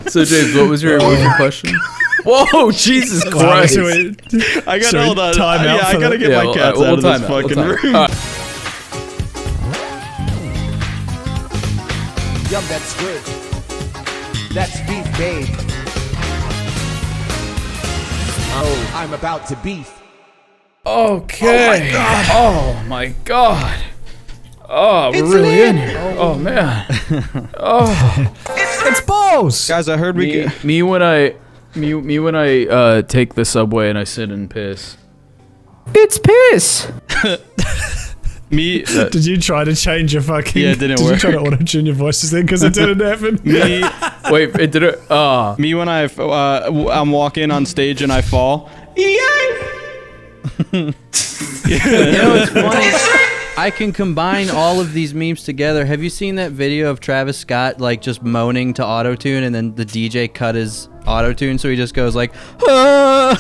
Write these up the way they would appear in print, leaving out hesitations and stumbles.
So James, what was your question? Whoa, Jesus Christ! I gotta hold on. Time out I gotta get my cats out of this fucking room. Yum, that's good. That's beef, babe. Oh, I'm about to beef. Okay. Oh my god. Oh, we're really in here. Oh man. Oh, It's balls! Guys, I heard me when I take the subway and I sit and piss. It's piss! me. Did you try to change your fucking... Yeah, it didn't work. work. Did you try to auto-tune your voices then? Because it didn't happen. Me. Wait, it did it. Me when I'm walking on stage and I fall. You know, it's funny. I can combine all of these memes together. Have you seen that video of Travis Scott like just moaning to autotune and then the DJ cut his autotune so he just goes like, ah!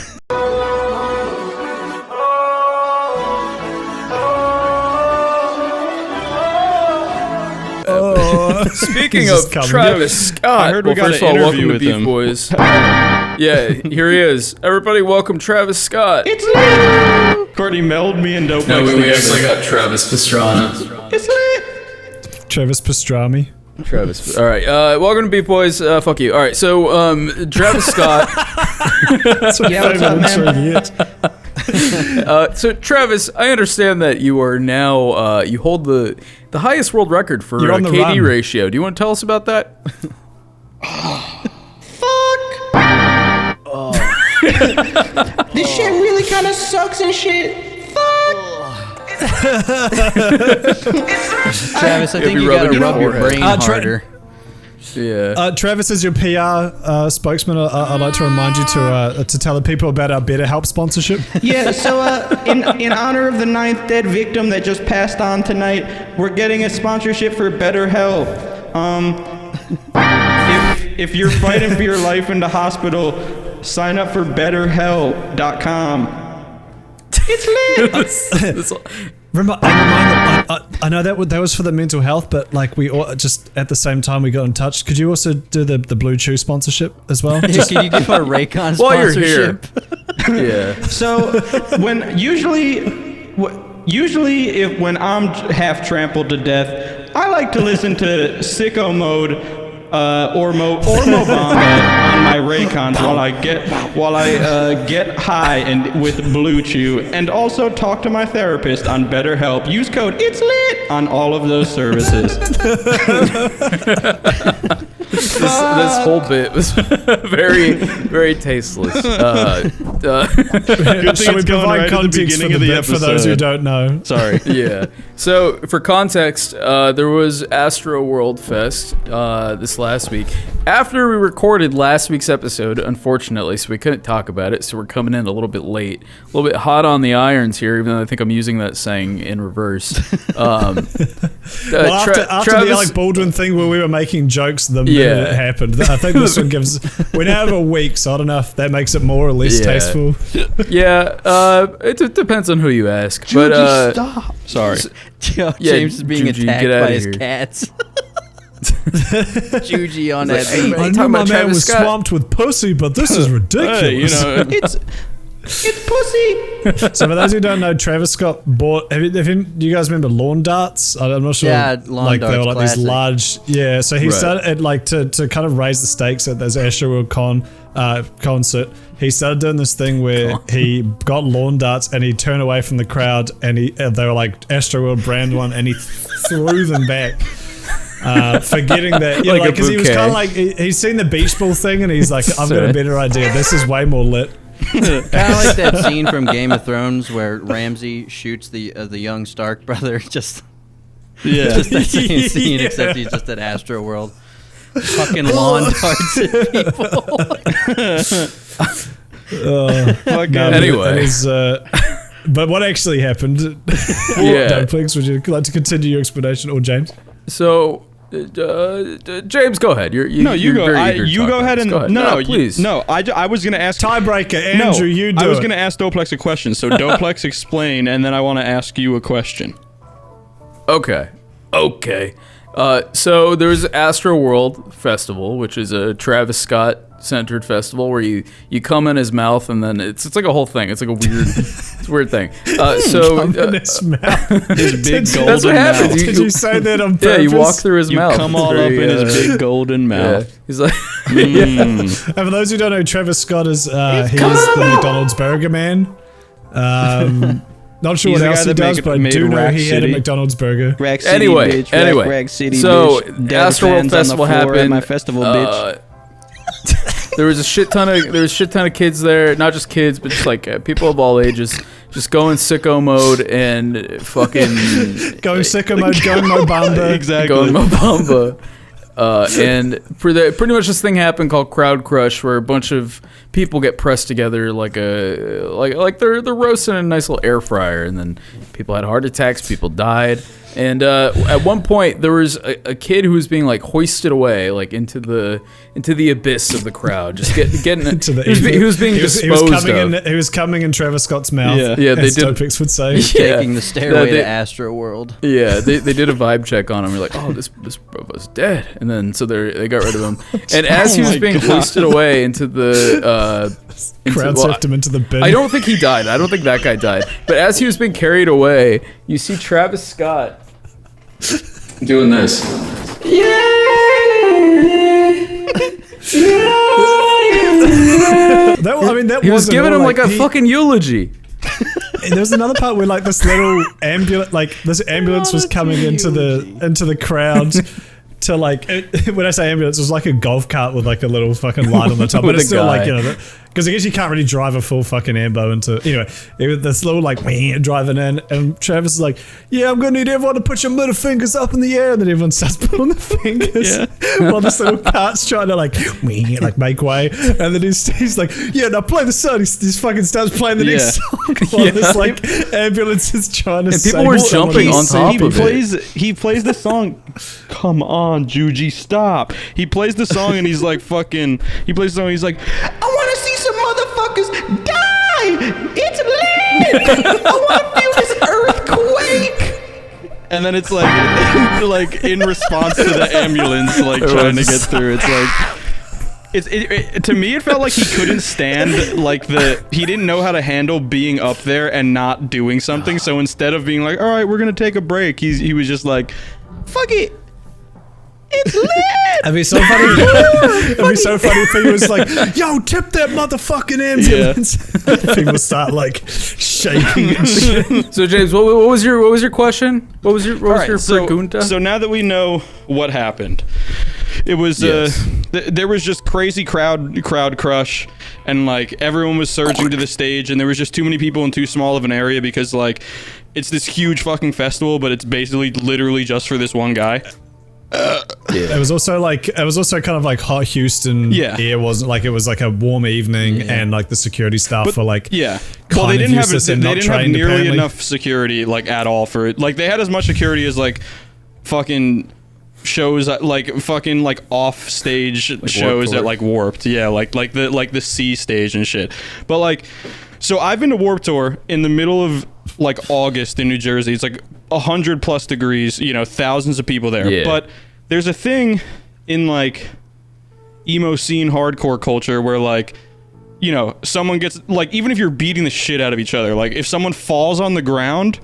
Speaking of Travis Scott, I heard we got an interview with him. Boys. Yeah, here he is. Everybody, welcome Travis Scott. It's lit. Courtney, meld me and Dope. No, we actually got Travis Pastrana. It's lit. Travis Pastrami. Travis. All right. Welcome to BeefBoys. Fuck you. All right. So, Travis Scott. Yeah, what's up, man? So Travis, I understand that you are now you hold the highest world record for KD ratio. Do you want to tell us about that? This shit really kind of sucks and shit. Fuck. Travis, I think you gotta rub your brain harder. Yeah. Travis, as your PR spokesman, I'd like to remind you to tell the people about our BetterHelp sponsorship. Yeah, so in honor of the 9th dead victim that just passed on tonight, we're getting a sponsorship for BetterHelp. If you're fighting for your life in the hospital, sign up for BetterHelp.com. It's lit. I know that was for the mental health, but like we all, just at the same time we got in touch. Could you also do the Blue Chew sponsorship as well? Just, can you give a Raycon sponsorship? While you're here. Yeah. So when I'm half trampled to death, I like to listen to Sicko Mode or Mobamba on my Raycons while I get high and with Blue Chew, and also talk to my therapist on BetterHelp. Use code It's Lit on all of those services. This whole bit was very, very tasteless. Good thing So we it's going provide right at the context beginning for of the bit episode. for those who don't know. Sorry. Yeah. So for context, there was Astro World Fest this last week. After we recorded last week's episode, unfortunately, so we couldn't talk about it. So we're coming in a little bit late, a little bit hot on the irons here. Even though I think I'm using that saying in reverse. Well, after the Alec Baldwin thing where we were making jokes the minute it happened, I think this one gives. We now have a week, so I don't know if that makes it more or less tasteful. Yeah, it depends on who you ask. But stop. Sorry. James is being Juji, attacked get by outta his here. cats. Juji on that Hey, beat. man. I talking knew my about man Travis was Scott? swamped with pussy, but this is ridiculous. Hey, you know, It's pussy. So for those who don't know, Travis Scott bought. Do you guys remember lawn darts? I'm not sure. Yeah, lawn like they darts, were like classic. these large. Yeah, so he Right. started like to kind of raise the stakes at this Astroworld concert. He started doing this thing where he got lawn darts and he turned away from the crowd and they were like Astroworld brand one and he threw them back. Forgetting that, Like a because he was bouquet. kind of like he's seen the beach ball thing and he's like, I've got a better idea. This is way more lit. Kind of like that scene from Game of Thrones where Ramsay shoots the young Stark brother. Just that same scene, except he's just at Astro World, fucking lawn darts at people. Anyway. that is, but what actually happened? Please, would you like to continue your explanation, or James? So, James, go ahead. You go. You go ahead and no, please. I was gonna ask Tiebreaker, Andrew. You do. I was gonna ask Doplex a question. So Doplex, explain, and then I want to ask you a question. Okay. So there's Astro World Festival, which is a Travis Scott centered festival where you come in his mouth and then it's like a whole thing. It's like a weird it's a weird thing. Come in his mouth. His big golden That's what happens. mouth. Did you say that on purpose? Yeah, you walk through his You mouth. come all up in his big golden mouth. Yeah. He's like, And for those who don't know, Travis Scott is he's the McDonald's burger man. Not sure He's what the else guy he that does, make- but I made do know Rack he had a City. McDonald's burger. Rack City, Anyway, bitch. anyway. Rack City, So, bitch. Astro World Dead fans Festival on the floor at happened. my festival, bitch. There was a shit ton of kids there, not just kids, but just like people of all ages, just going sicko mode and fucking Going sicko mode, going Mobamba. Exactly. going Mobamba. And pretty much this thing happened called Crowd Crush, where a bunch of people get pressed together like they're roasting in a nice little air fryer, and then people had heart attacks, people died. And at one point, there was a kid who was being like hoisted away, like into the abyss of the crowd, just getting To the he was being disposed of. He was coming in Travis Scott's mouth. Yeah, they as did. Topix would say. Yeah. Taking the stairway they- to Astro World. Yeah, they did a vibe check on him. We're like, oh, this bro's dead, and then so they got rid of him. And as he was my being God. hoisted away into the Crowd surfed him into the bin. I don't think he died. I don't think that guy died. But as he was being carried away, you see Travis Scott doing this. That He was wasn't giving all, him like a he- fucking eulogy. There was another part where like this little ambulance, was coming into the crowd. To like, when I say ambulance, it was like a golf cart with like a little fucking light on the top, but With it's a still guy. like, you know, because I guess you can't really drive a full fucking ambo into. Anyway, it was this little like driving in, and Travis is like, "Yeah, I'm gonna need everyone to put your middle fingers up in the air," and then everyone starts putting the fingers while this little cart's trying to like make way, and then he's like, "Yeah, now play the song." He fucking starts playing the next song while this like ambulance is trying to. And people save were someone jumping in on the top seat. of it. He plays the song. Come on, Juji, stop. He plays the song and he's like fucking. He plays the song and he's like, I want to see some motherfuckers die. It's lit. I want to feel this earthquake. And then it's like in response to the ambulance like trying to get through. It's like. To me, it felt like he couldn't stand he didn't know how to handle being up there and not doing something. So instead of being like, all right, we're gonna take a break, he was just like, fuck it, it's lit. It'd be so funny. It'd be so funny if he was like, "Yo, tip that motherfucking ambulance." People start like shaking and shit. So James, what was your question? What was your so, pregunta? so now that we know what happened, it was Yes. there was just crazy crowd crush, and like everyone was surging to the stage, and there was just too many people in too small of an area because like it's this huge fucking festival, but it's basically literally just for this one guy. It was also kind of like hot Houston. Yeah. It wasn't like, it was like a warm evening, and like the security staff were like, Yeah. kind Well, they of didn't have useless and they not didn't have trained, nearly apparently. enough security like at all for it. Like they had as much security as like fucking shows like fucking like off stage shows Tour. at like Warped. Yeah, like the C stage and shit. But like so I've been to Warped Tour in the middle of like August in New Jersey. It's like 100+ degrees, you know, thousands of people there. Yeah. But there's a thing in like emo scene hardcore culture where like, you know, someone gets like, even if you're beating the shit out of each other, like if someone falls on the ground,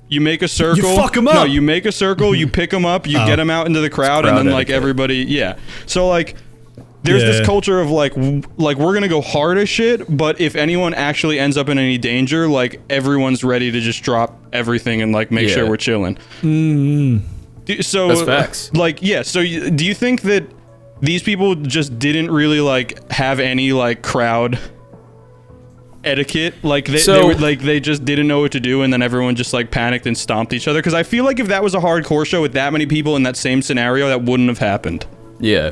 you make a circle. You fuck 'em up. No, you make a circle, you pick them up, you get them out into the crowd, and crowd then like etiquette. everybody, yeah. So like there's Yeah. this culture of like we're gonna go hard as shit, but if anyone actually ends up in any danger, like everyone's ready to just drop everything and like make sure Yeah. we're chilling. So That's facts. like yeah, so do you think that these people just didn't really like have any like crowd etiquette? Like they just didn't know what to do, and then everyone just like panicked and stomped each other? Because I feel like if that was a hardcore show with that many people in that same scenario, that wouldn't have happened. Yeah.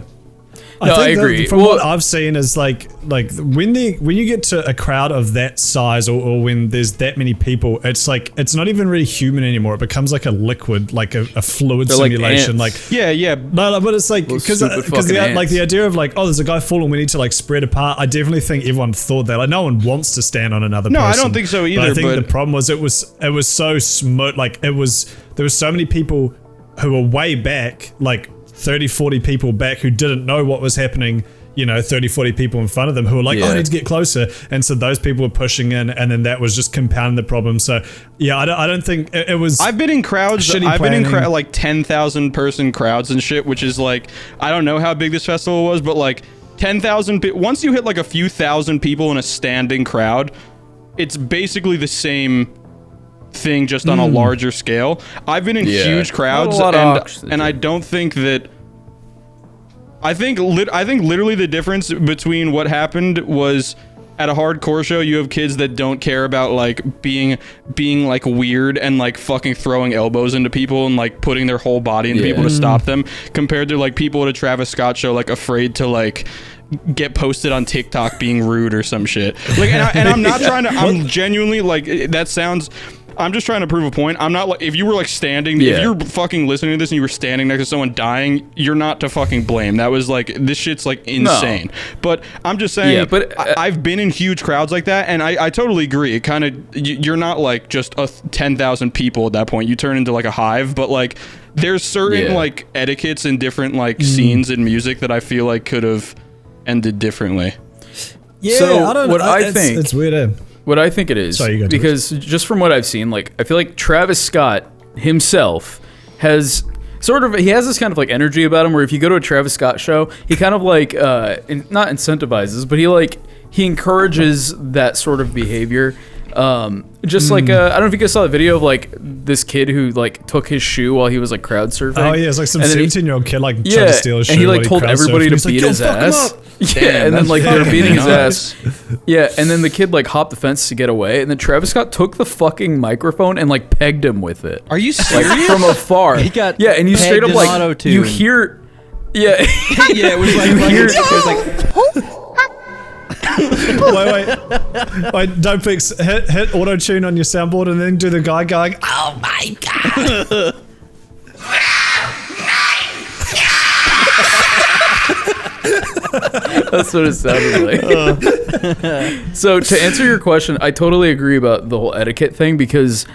No, I think agree. From Well- what I've seen is like when you get to a crowd of that size, or when there's that many people, it's like it's not even really human anymore. It becomes like a liquid, like a fluid They're like simulation. ants. Yeah. No, but it's like Those because stupid fucking the ants. idea of like, oh, there's a guy falling, we need to like spread apart. I definitely think everyone thought that. Like no one wants to stand on another No, I person. don't think so either, But I think but- the problem was it was so smooth. Like there was so many people were way back, like 30, 40 people back who didn't know what was happening, 30, 40 people in front of them who were like, oh, I need to get closer. And so those people were pushing in, and then that was just compounding the problem. So, yeah, I don't think it was. I've been in crowds. I've been in like 10,000 person crowds and shit, which is like, I don't know how big this festival was, but like 10,000. Once you hit like a few thousand people in a standing crowd, it's basically the same thing, just on a larger scale. I've been in huge crowds, and I don't think that. I think literally the difference between what happened was, at a hardcore show, you have kids that don't care about like being like weird and like fucking throwing elbows into people and like putting their whole body into people to stop them, compared to like people at a Travis Scott show like afraid to like get posted on TikTok being rude or some shit. Like, and I'm not trying to. I'm genuinely like, that sounds. I'm just trying to prove a point. I'm not like, if you were like standing, if you're fucking listening to this and you were standing next to someone dying, you're not to fucking blame. That was like, this shit's like insane. No. But I'm just saying, I've been in huge crowds like that, and I totally agree. It kind of, you're not like just 10,000 people at that point. You turn into like a hive, but like there's certain like etiquettes and different like scenes in music that I feel like could have ended differently. Yeah, so I don't know. I think it's weird. What I think it is, because just from what I've seen, like, I feel like Travis Scott himself has he has this kind of like energy about him where if you go to a Travis Scott show, he kind of like, not incentivizes, but he encourages that sort of behavior. Just like, I don't know if you guys saw the video of like this kid who like took his shoe while he was like crowd surfing. Oh yeah, it's like some 17-year-old kid like tried to steal his shoe. And he like told everybody to beat his ass. Yeah, and then like they're beating his ass. Yeah, and then the kid like hopped the fence to get away, and then Travis Scott took the fucking microphone and like pegged him with it. Are you serious? Like from afar. He got and you straight up like auto-tune. You hear. Yeah, yeah, it was like wait, don't fix. Hit auto tune on your soundboard and then do the guy going, oh my god. That's what it sounded like. So to answer your question, I totally agree about the whole etiquette thing, because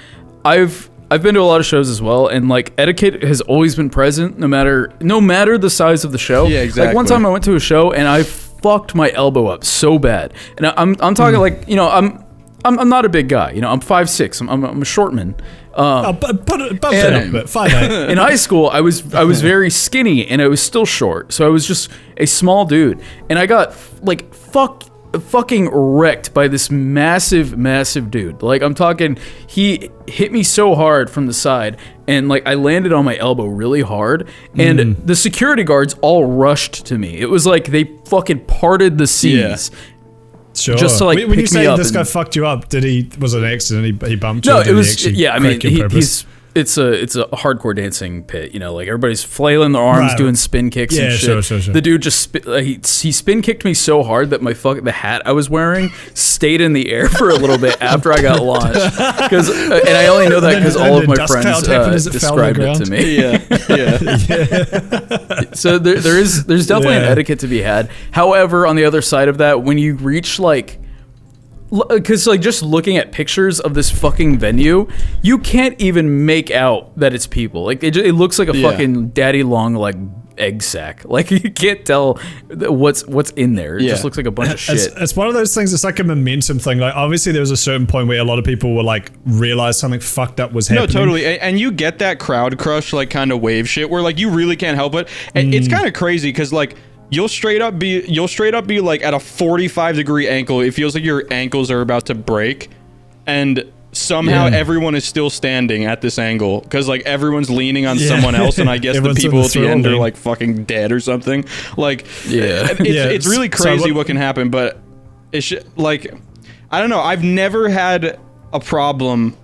I've been to a lot of shows as well, and like etiquette has always been present, no matter the size of the show. Yeah, exactly. Like one time I went to a show and I fucked my elbow up so bad, and I'm talking like, I'm not a big guy, I'm 5'6", I'm a short man. Bump it up a bit, 5'8". In high school, I was very skinny and I was still short, so I was just a small dude, and I got like fucking wrecked by this massive dude. Like, I'm talking, he hit me so hard from the side, and like I landed on my elbow really hard, and the security guards all rushed to me. It was like they fucking parted the seas. Yeah. Sure. Just to like when you pick say me up. This guy fucked you up, was it an accident? He bumped you? No, or did it was. He Yeah, I mean, he's. It's a hardcore dancing pit, like everybody's flailing their arms, doing spin kicks and shit. Sure. The dude just he spin kicked me so hard that the hat I was wearing stayed in the air for a little bit after I got launched. And I only know that because all of my friends described it to me. Yeah. So there's definitely an etiquette to be had. However, on the other side of that, when you reach like, because like just looking at pictures of this fucking venue, you can't even make out that it's people. Like it looks like a fucking daddy long like egg sack. Like you can't tell what's in there. It just looks like a bunch of shit. It's one of those things. It's like a momentum thing. Like obviously there was a certain point where a lot of people were like realized something fucked up was happening. No, totally. And you get that crowd crush like kind of wave shit where like you really can't help it. And it's kind of crazy because like, You'll straight up be like at a 45-degree angle. It feels like your ankles are about to break, and somehow everyone is still standing at this angle because like everyone's leaning on someone else, and I guess the people at the end are like fucking dead or something. Like it's really crazy what can happen, but it's like I don't know. I've never had a problem.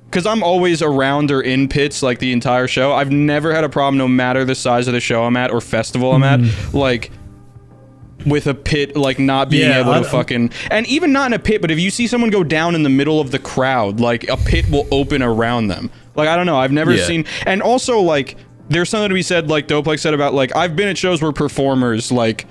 Because I'm always around or in pits like the entire show. I've never had a problem, no matter the size of the show I'm at or festival I'm at, like with a pit like not being able to fucking, and even not in a pit, but if you see someone go down in the middle of the crowd, like a pit will open around them. Like I don't know, I've never seen. And also like there's something to be said, like Doplex said about like I've been at shows where performers like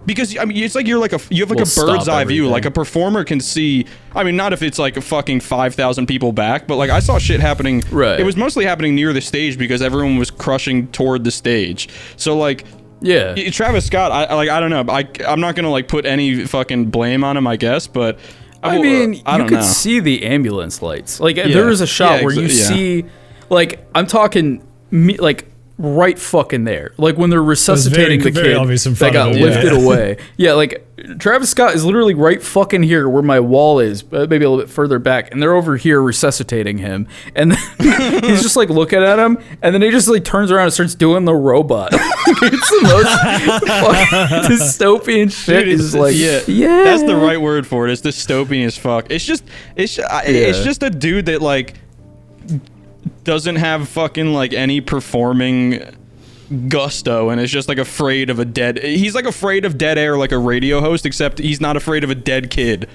Because I mean, it's like you have like We'll a bird's stop eye view. everything. Like a performer can see. I mean, not if it's like a fucking 5,000 people back, but like I saw shit happening. Right. It was mostly happening near the stage because everyone was crushing toward the stage. So like, Yeah. Travis Scott. I don't know. I'm not gonna like put any fucking blame on him, I guess, but. I mean, I you don't could know. see the ambulance lights. Like there is a shot where you see, like I'm talking, like right fucking there. Like when they're resuscitating the very kid obvious in that front got of him, lifted yeah. away. Yeah, like Travis Scott is literally right fucking here where my wall is, maybe a little bit further back, and they're over here resuscitating him. And then he's just like looking at him, and then he just like turns around and starts doing the robot. It's the most fucking dystopian shit. Dude, Is like, yeah, that's the right word for it. It's dystopian as fuck. It's just a dude that like doesn't have fucking like any performing gusto and is just like afraid of he's like afraid of dead air like a radio host, except he's not afraid of a dead kid.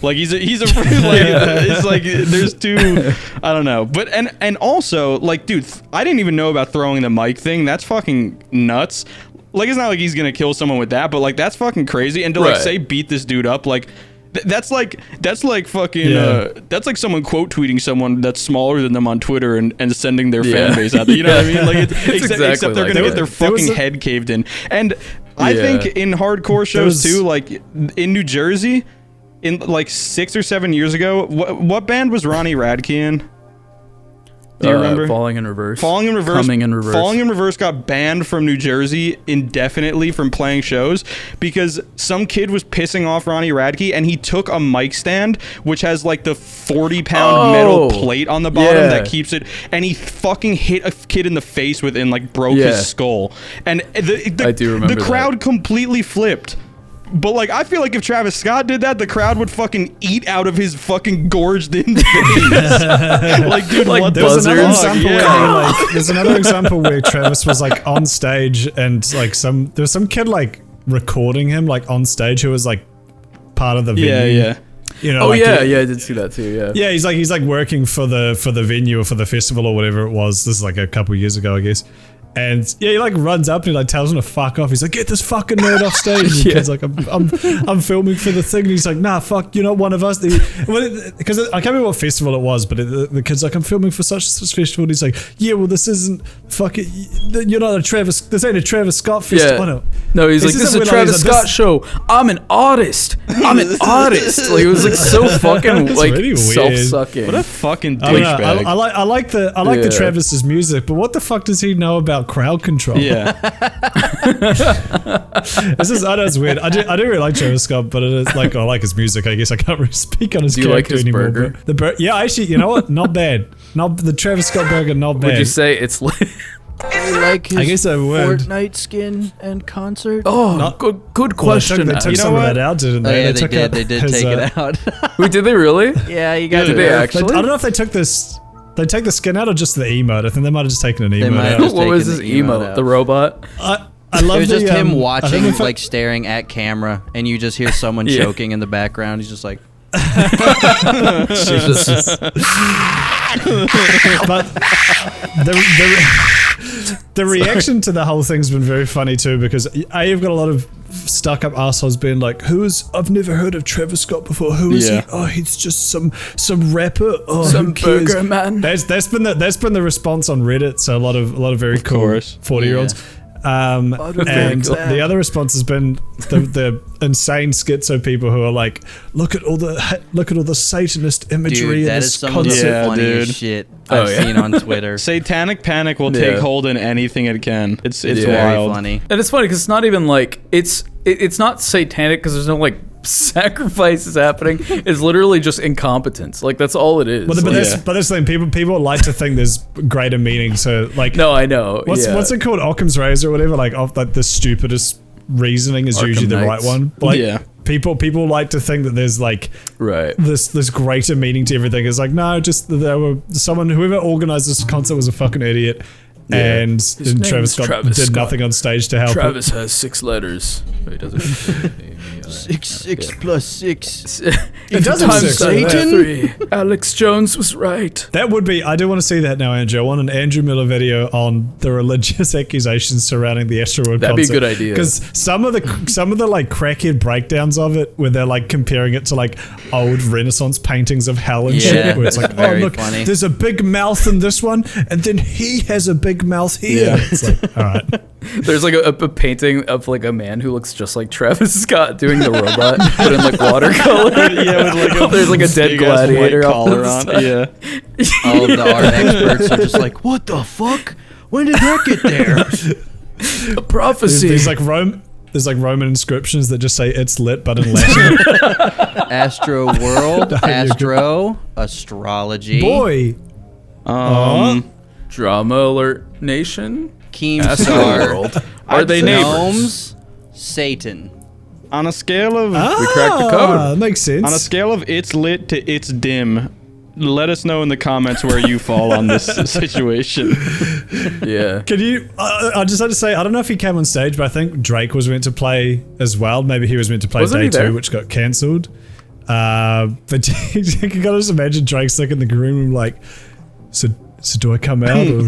Like he's afraid like it's like there's two, I don't know. But and also like, dude, I didn't even know about throwing the mic thing. That's fucking nuts. Like it's not like he's gonna kill someone with that, but like that's fucking crazy. And to like say beat this dude up, like that's like fucking that's like someone quote tweeting someone that's smaller than them on Twitter and sending their fan base out there. You know what I mean? Like except they're gonna get their fucking head caved in. And I think in hardcore shows too, like in New Jersey, in like 6 or 7 years ago, what band was Ronnie Radke in? Do you remember? Falling in Reverse. Falling in Reverse. Coming in Reverse. Falling in Reverse got banned from New Jersey indefinitely from playing shows because some kid was pissing off Ronnie Radke and he took a mic stand which has like the 40-pound metal plate on the bottom that keeps it, and he fucking hit a kid in the face with it and like broke his skull. And I do remember the crowd completely flipped. But like, I feel like if Travis Scott did that, the crowd would fucking eat out of his fucking gorged in face. Like, dude, Like what the There's another fuck? example where there's another example where Travis was like on stage and like there's some kid like recording him like on stage who was like part of the venue. Yeah. You know, Oh like, yeah, I did see that too. Yeah. Yeah, he's like working for the venue or for the festival or whatever it was. This is like a couple years ago, I guess. And yeah, he like runs up and he like tells him to fuck off. He's like, "Get this fucking nerd off stage." And the kid's like, I'm filming for the thing. And he's like, "Nah, fuck, you're not one of us." Because I can't remember what festival it was, but the kid's like, "I'm filming for such festival." And he's like, "Yeah, well, this isn't fucking. You're not a Travis. This ain't a Travis Scott festival." Yeah. No, he's like, "This is a Travis Scott show. I'm an artist. I'm an artist." Like it was like so fucking like really weird. self-sucking. What a fucking I don't know. douchebag. I like the Travis's music, but what the fuck does he know about crowd control? Yeah. I know it's weird. I do really like Travis Scott, but it is like I like his music. I guess I can't really speak on his Do you like character his anymore. burger? But the yeah, actually, you know what? Not bad. Not the Travis Scott burger. Not bad. Would you say it's lit? You like his I guess I would. Fortnite skin and concert? Oh, good question. They took some of that out, didn't Oh, they? yeah, took they out did his, take it out. Wait, did they really? Yeah, you got Did they actually? I don't know if they took this. They take the skin out or just the emote. I think they might have just taken an might emote have out. just What was taken his the emote emote? out. The robot? I love It was the, just him I watching, think if I- like staring at camera, and you just hear someone Yeah. choking in the background. He's just like, Jesus. But the reaction to the whole thing's been very funny too, because you've got a lot of stuck-up assholes being like, I've never heard of Travis Scott before. Who is he? Oh, he's just some rapper. Oh, Some who cares?" burger man. That's been the response on Reddit. So a lot of very cool course. 40-year-olds. And cool. the other response has been the insane schizo people who are like, look at all the Satanist imagery dude, in that this is some concert. of the Yeah, funniest dude. shit Oh, I've yeah. seen on Twitter. Satanic panic will take hold in anything it can. It's Yeah. Very wild. funny. And it's funny because it's not even like it's not satanic because there's no like sacrifices happening. It's literally just incompetence. Like that's all it is. But Like, that's the thing. People like to think there's greater meaning. So like, no, I know. what's it called? Occam's razor or whatever. Like the stupidest reasoning is Arkham usually the right Knights. one. Like, Yeah. People like to think that there's like Right. this greater meaning to everything. It's like, no, just whoever organized this concert was a fucking idiot. Yeah. And His Travis name's Scott Travis did Scott. nothing on stage to help. Travis has 6 letters. No, he doesn't. 6 plus 6. It doesn't Times Satan. 3. Alex Jones was right. That would be. I do want to see that now, Andrew. I want an Andrew Miller video on the religious accusations surrounding the Astroworld That'd be a concert. good idea. Because some of the like crackhead breakdowns of it, where they're like comparing it to like old Renaissance paintings of hell and Yeah, shit, where it's like, oh very look, funny. there's a big mouth in this one, and then he has a big mouth here. Yeah. It's like, all right. There's like a painting of like a man who looks just like Travis Scott doing the robot, but in like watercolor. Yeah, with like a There's like a dead big-ass white gladiator up collar the on. side. Yeah. All of the art experts are just like, what the fuck? When did that get there? A prophecy. There's like Roman inscriptions that just say it's lit, but in Latin. Astro World, Astro, astrology, Boy, Drama Alert Nation. Keemstar, World. Are they neighbors? Gnomes, Satan. On a scale of We cracked the code. that makes sense. on a scale of it's lit to it's dim, let us know in the comments where you fall on this situation. Yeah. Can you? I just had to say, I don't know if he came on stage, but I think Drake was meant to play as well. Maybe he was meant to play Wasn't day he there? 2, which got cancelled. But you can kind of just imagine Drake's like in the green room, like, so do I come out? Or?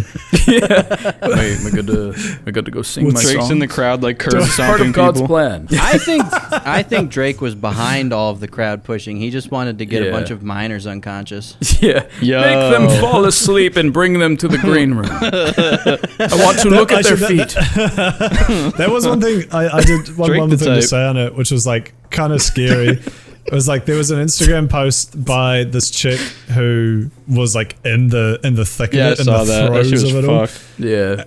Wait, am I good to go sing my Drake's song? in the crowd like curb It's part stomping of God's people. plan. I think Drake was behind all of the crowd pushing. He just wanted to get a Yeah. bunch of minors unconscious. Yeah. Yo. Make them fall asleep and bring them to the green room. I want to look at their feet. That was one thing I did. One Drake the thing to type. say on it, which was like kind of scary. It was like there was an Instagram post by this chick who was like in the thick Yeah, I of it, in saw the that. That throes shit of was it all. fucked. Yeah.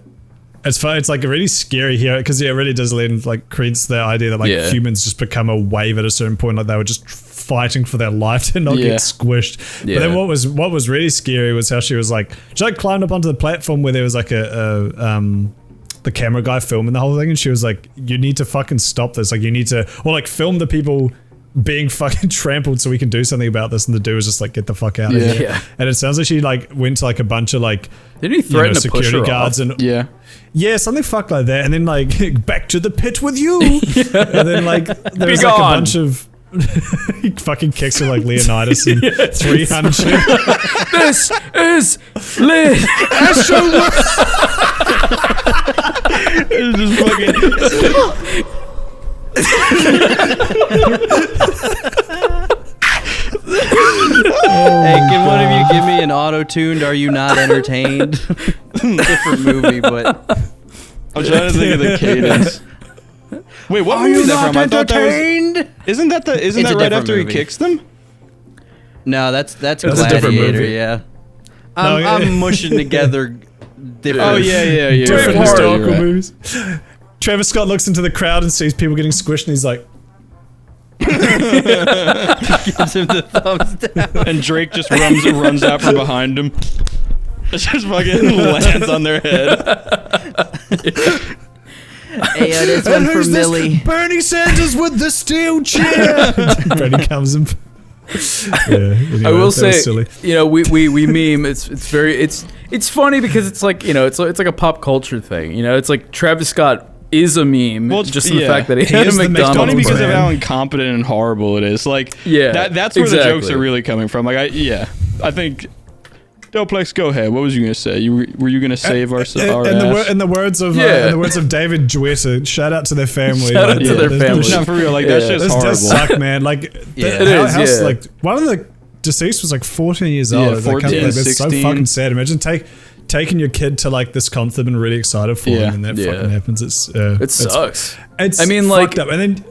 It's fun. It's like really scary here because it really does lend like credence to the idea that like Yeah. humans just become a wave at a certain point. Like they were just fighting for their life to not Yeah. get squished. Yeah. But then what was really scary was how she like climbed up onto the platform where there was like the camera guy filming the whole thing, and she was like, "You need to fucking stop this. Like you need to, or like film the people." Being fucking trampled so we can do something about this, and the dude was just like, get the fuck out of Yeah. here. Yeah. And it sounds like she like went to like a bunch of like Didn't he threaten to push security her guards off? and Yeah. yeah, something fucked like that, and then like back to the pit with you, and then like there was like a gone. bunch of he fucking kicks her like Leonidas and 300. This is lit. It's just fucking. Hey, can one of you give me an auto-tuned Are You Not Entertained? Different movie, but... I'm trying to think of the cadence. Wait, what movie is that from? I thought that was. Isn't that It's that a right different after he movie. kicks them? No, that's a different Gladiator, movie. yeah. No, yeah. I'm mushing together different... Oh yeah. Different Right, historical right. movies. Travis Scott looks into the crowd and sees people getting squished, and he's like, Gives him the thumbs down. And Drake just runs out from behind him. It just fucking lands on their head. Hey, this one for Millie. Bernie Sanders with the steel chair. Bernie comes in. Yeah, anyway, I will that was say, silly. you know, we meme. It's very it's funny because it's like, you know, it's like a pop culture thing. You know, it's like Travis Scott is a meme, Well, just in the yeah. fact that he He had a is the It's McDonald's funny because of brand. how incompetent and horrible it is. Like, Yeah, that's where the jokes exactly. are really coming from. Like, I think. Doplex, go ahead. What was you gonna say? Were you gonna save our ass? In the words of Yeah. David Jewetta, shout out to their family. Shout out to their this- family. This, No, for real. Like that Yeah. shit's this horrible. does suck, man. Like, Yeah. It is, yeah. like one of the deceased was like 14 years Yeah, old. It's like, 14, that's so 16. fucking sad. Imagine taking your kid to like this concert and really excited for Yeah. him, and that Yeah. fucking happens. It It's sucks. It's I mean, like- fucked up. And then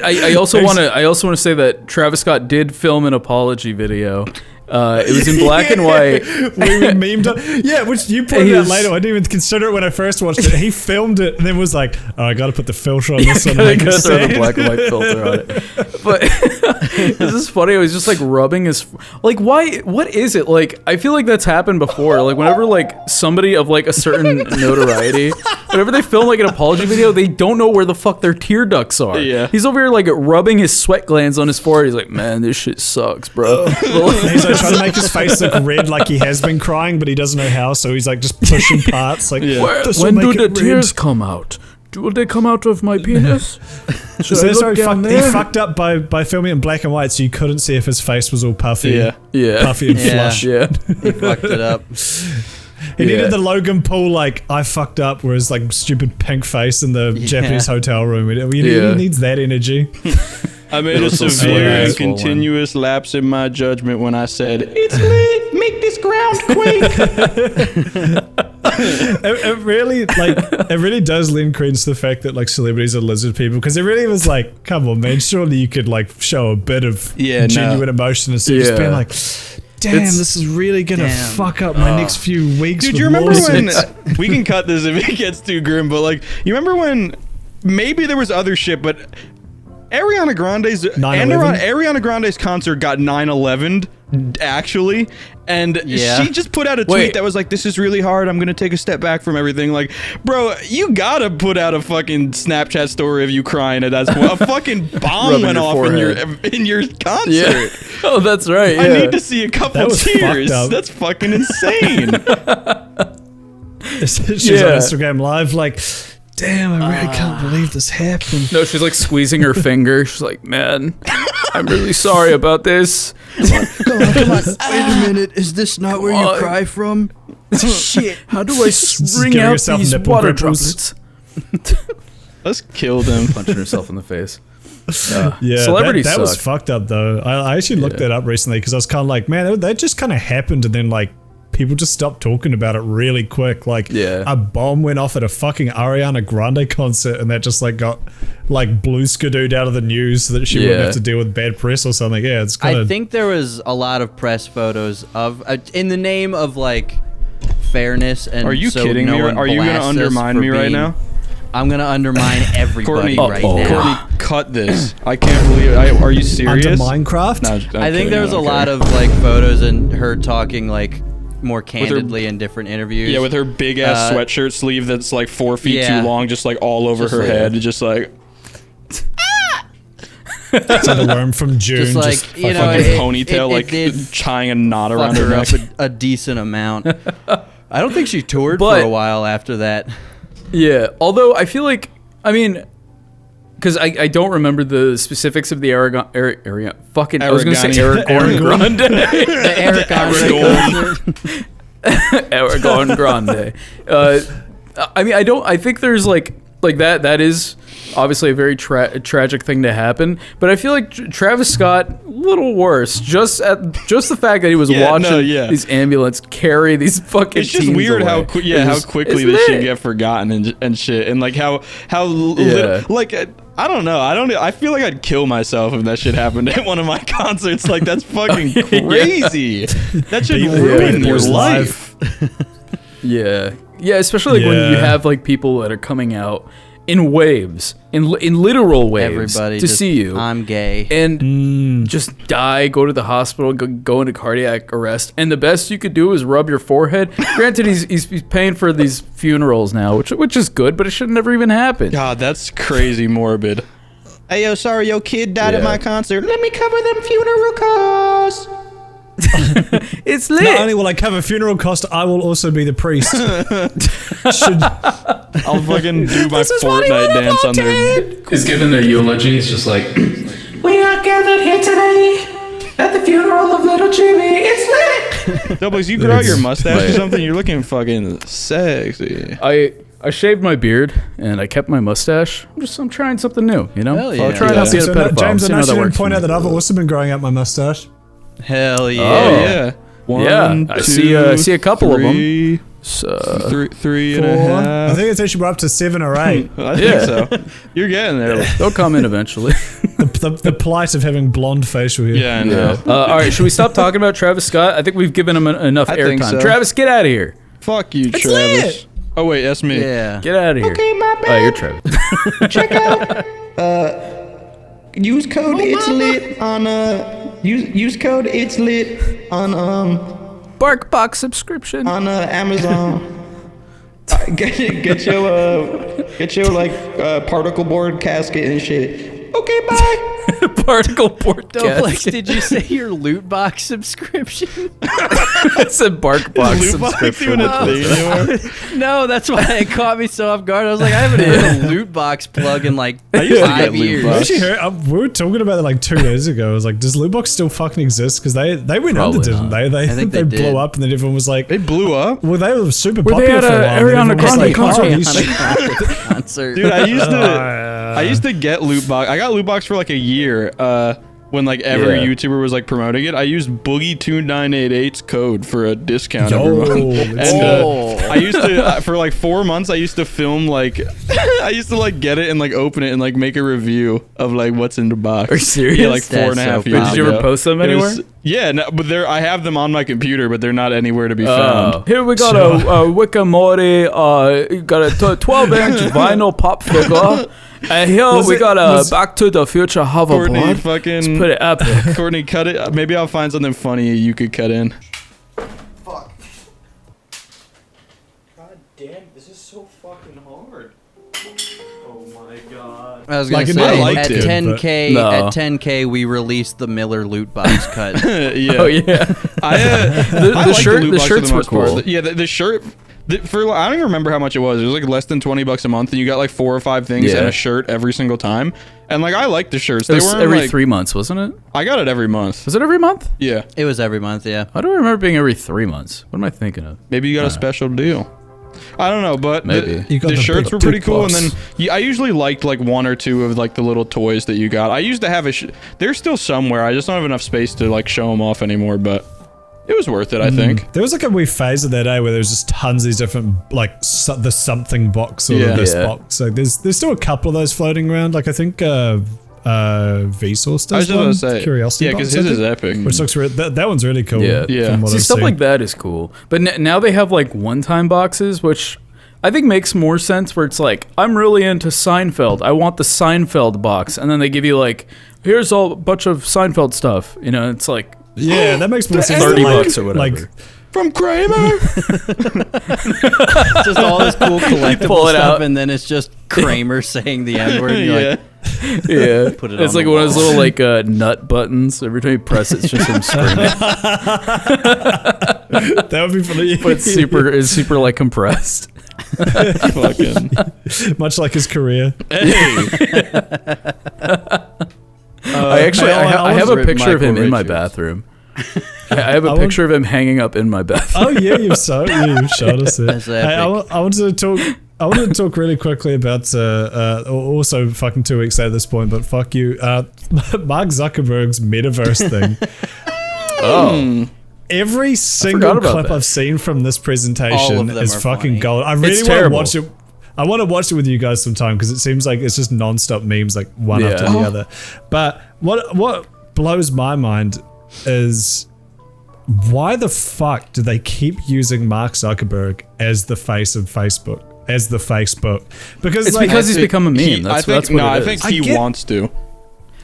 I also want to say that Travis Scott did film an apology video. It was in black and white. we memed it. Yeah, which you pointed out later. I didn't even consider it when I first watched it. He filmed it and then was like, "Oh, I got to put the filter on this one." Gotta throw the black and white filter on it. But this is funny. I was just like rubbing his like, why? What is it like? I feel like that's happened before. Like whenever like somebody of like a certain notoriety, whenever they film like an apology video, they don't know where the fuck their tear ducts are. Yeah. He's over here like rubbing his sweat glands on his forehead. He's like, man, this shit sucks, bro. He's like trying to make his face look red, like he has been crying, but he doesn't know how. So he's like just pushing parts. Like, Yeah. "This will When make do the it red." tears come out? will they come out of my penis? Should So I look down he there? fucked up by filming it in black and white, so you couldn't see if his face was all puffy. Yeah. Puffy and Yeah. flush. Yeah. He fucked it up. He needed the Logan Paul, like, I fucked up, whereas, like, stupid pink face in the Japanese hotel room. He needs that energy. I made a was so severe swole. and continuous lapse in my judgment when I said, "It's lit. Make this ground quake." It really does lend credence to the fact that, like, celebrities are lizard people, because it really was like, come on, man, surely you could, like, show a bit of genuine emotion instead of just being like, damn, this is really gonna fuck up my next few weeks. Dude, with you remember when lawsuits. we can cut this if it gets too grim, but like, you remember when maybe there was other shit, but Ariana Grande's concert got 9/11'd actually, and she just put out a tweet that was like, "This is really hard. I'm gonna take a step back from everything." Like, bro, you gotta put out a fucking Snapchat story of you crying at that point. A fucking bomb went off in your concert. Yeah. Oh, that's right. Yeah. I need to see a couple was tears. fucked up. That's fucking insane. She's on Instagram Live, like, damn, I really can't believe this happened. No, she's like squeezing her finger. She's like, man, I'm really sorry about this. Come on. Wait a minute. Is this not where you cry from? Shit. How do I wring giving out yourself these nipple water gripples. droplets? Let's kill them. Punching herself in the face. Yeah, Celebrities that was suck. fucked up though. I actually looked that up recently because I was kind of like, man, that just kind of happened, and then like people just stopped talking about it really quick. Like, a bomb went off at a fucking Ariana Grande concert, and that just like got like blue skidooed out of the news so that she wouldn't have to deal with bad press or something. Yeah, it's kind of. I think there was a lot of press photos of, in the name of like fairness and. Are you so kidding no me? one Are you gonna blasts us undermine for me right being- now? I'm gonna undermine everybody right now. Courtney, cut this. I can't believe it. Are you serious? Under Minecraft? No, I think there was a lot of like photos and her talking like more candidly in different interviews. Yeah, with her big ass sweatshirt sleeve that's like 4 feet too long, just like all over her head, just like. It's like a worm from June. Just like, fucking ponytail, like tying a knot around her neck. up a decent amount. I don't think she toured for a while after that. Yeah, although I feel like, I mean, because I don't remember the specifics of the Aragorn Grande. The Aragorn Grande. I mean, I think there's like that is obviously a very tragic thing to happen, but I feel like Travis Scott a little worse. Just the fact that he was watching these ambulance carry these fucking. It's just teens weird away. how quickly this shit get forgotten and shit, and like how like I don't know. I feel like I'd kill myself if that shit happened at one of my concerts. Like that's fucking crazy. That should ruin your life. Yeah, especially like when you have like people that are coming out in waves, in literal waves, Everybody to just, see you. I'm gay. And just die, go to the hospital, go into cardiac arrest, and the best you could do is rub your forehead. Granted, he's paying for these funerals now, which is good, but it should never even happen. God, that's crazy morbid. Hey, yo, sorry, your kid died at my concert. Let me cover them funeral costs. It's lit. Not only will I cover funeral cost, I will also be the priest. I'll fucking do my Fortnite dance on their. He's giving their eulogy. It's just like, we are gathered here today at the funeral of little Jimmy. It's lit. Doubles, you grow out your mustache or something? You're looking fucking sexy. I shaved my beard and I kept my mustache. I'm trying something new, you know? Hell yeah. I'll try not to be a pedophile. James, I See know how you that didn't works point for out me. that I've also been growing out my mustache. Hell yeah. Oh. Yeah. One, I see a couple of them. three, three and a half. I think it's actually up to 7 or 8. I think so. You're getting there. They'll come in eventually. the plight of having blonde facial hair. Yeah, I know. All right, should we stop talking about Travis Scott? I think we've given him enough I think airtime. so. Travis, get out of here. Fuck you, It's Travis. lit. Oh wait, that's me. Yeah. Get out of here. Okay, my bad. Oh, you're Travis. Check out. Use code it's lit on use code it's lit on BarkBox subscription. Amazon. Get your like particle board casket and shit. Okay, bye. Particle port Doplex, casket. did you say your loot box subscription? It's a bark box Loot box subscription. even a thing anymore? No, that's why it caught me so off guard. I was like, I haven't heard a loot box plug in like used to get 5 loot years. box. Actually, we were talking about it like 2 days ago. I was like, does Lootbox still fucking exist? Because they went Probably under, didn't not. they? They think they they blew did. up, and then everyone was like, They blew up. well, they were super Were they popular at for a a while. and Ariana everyone was Grande like, concert? holy shit. Concert. Dude, I used to get loot box. I got loot box for like a year. When like every Yeah. YouTuber was like promoting it, I used Boogie2988's code for a discount Yo, every month. let's And go. I used to for like 4 months. I used to film like I used to like get it and like open it and like make a review of like what's in the box. Are you serious? Yeah, like 4.5 That's so years. Did you ever ago. post them It was- anywhere? Yeah, no, but I have them on my computer, but they're not anywhere to be found. Here we got a Wikimori, got a 12-inch vinyl pop figure. And here we got a Back to the Future Courtney, hoverboard. fucking It's pretty epic. Courtney, cut it. Maybe I'll find something funny you could cut in. God damn, this is so fucking hard. Oh my god. I was gonna Like, it say might at do, 10K, No. at 10K, we released the Miller loot box cut. Yeah. Oh yeah. I The like shirt- loot the box for shirts were most part. cool. Yeah, the shirt. For I don't even remember how much it was. It was like less than $20 a month, and you got like 4 or 5 things Yeah. and a shirt every single time. And like I like the shirts. It They was weren't every like 3 months, wasn't it? I got it every month. Was it every month? Yeah, It was every month, yeah. I don't remember being every 3 months. What am I thinking of? maybe you got a special deal. I don't know, but Maybe. You got the the shirts big were pretty dick cool. boss. And then I usually liked like 1 or 2 of like the little toys that you got. I used to have they're still somewhere. I just don't have enough space to like show them off anymore. But it was worth it, I think. There was like a wee phase of that day where there was just tons of these different, like, the something box or Yeah. this Yeah. box. Like, there's still a couple of those floating around. Like, I think Vsauce I was does just one. gonna say, Curiosity yeah, box, because I his is think, epic. which looks that one's really cool. Yeah. Yeah. From what See, I've stuff seen. like that is cool. But now they have like one-time boxes, which I think makes more sense where it's like, I'm really into Seinfeld. I want the Seinfeld box. And then they give you like, here's a bunch of Seinfeld stuff. You know, it's like Yeah, that makes more sense. $30 than, like- or whatever. Like, From Kramer. Just all this cool collectible Pull it stuff, out. and then it's just Kramer saying the N word. And you're Yeah. like, yeah, Put it it's on like the one of those wall. little like nut buttons. Every time you press it, it's just him screaming. that would be funny. But it's super like compressed. Fucking. Much like his career. I actually I have a was picture of him Michael in my Richards. bathroom. I have a want- picture of him hanging up in my bathroom. Oh yeah, you've showed us it. That's Hey, epic. I wanted to talk. I wanted to talk really quickly about also fucking 2 weeks at this point, but fuck you, Mark Zuckerberg's Metaverse thing. Oh, Every single about clip that. I've seen from this All presentation of them is are fucking funny. gold. I really It's want to terrible. watch it. I want to watch it with you guys sometime because it seems like it's just non-stop memes, like one Yeah. after the other. But what blows my mind is why the fuck do they keep using Mark Zuckerberg as the face of Facebook? As the Facebook? Because it's like, because he's become a meme. That's what I it is. think I he get- wants to.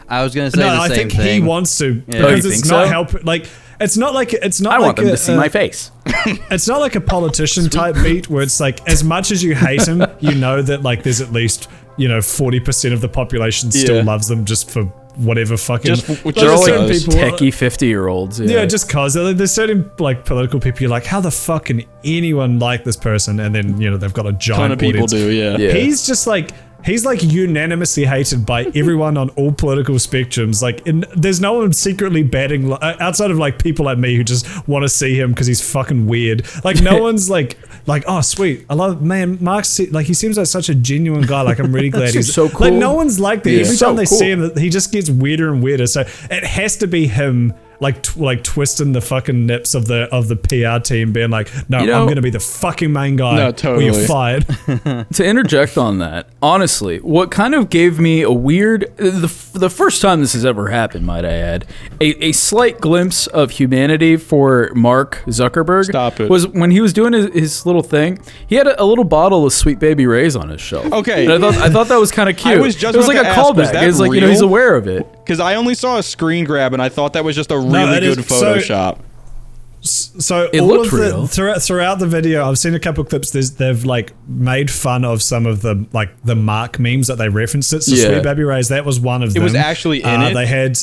I was gonna say no, the I same think thing. he wants to Yeah. Oh, you because think it's not so? help. Like it's not like I want them to see my face. It's not like a politician type beat where it's like as much as you hate him, you know that like there's at least 40% of the population still Yeah. loves them just for whatever fucking. Just for- which Like, are there's all certain like people- Techie 50-year-olds. Yeah, just cause there's certain like political people you're like, how the fuck can anyone like this person? And then they've got a giant Ton of people audience. do. Yeah. Yeah. He's just like. He's like unanimously hated by everyone on all political spectrums. Like, there's no one secretly batting outside of like people like me who just want to see him because he's fucking weird. Like, no one's like, oh sweet, I love Mark. Like, he seems like such a genuine guy. Like, I'm really glad he's so cool. Like, no one's like that. Yeah. Every So time they cool. see him, he just gets weirder and weirder. So it has to be him. Like twisting the fucking nips of the PR team, being like, "No, You know- I'm gonna be the fucking main guy. No, Or totally. you're fired." To interject on that, honestly, what kind of gave me a weird, the first time this has ever happened, might I add, a slight glimpse of humanity for Mark Zuckerberg Stop it. was when he was doing his little thing. He had a little bottle of Sweet Baby Ray's on his shelf. Okay. And I thought that was kind of cute. was just it was about like to a ask, was callback. that It was like, real? he's aware of it. Because I only saw a screen grab and I thought that was just a really it is- good so- Photoshop. So It all looked of real. throughout the video, I've seen a couple of clips. They've like made fun of some of the Mark memes that they referenced it. So Yeah. Sweet Baby Ray's, that was one of them. It was actually in it? They had.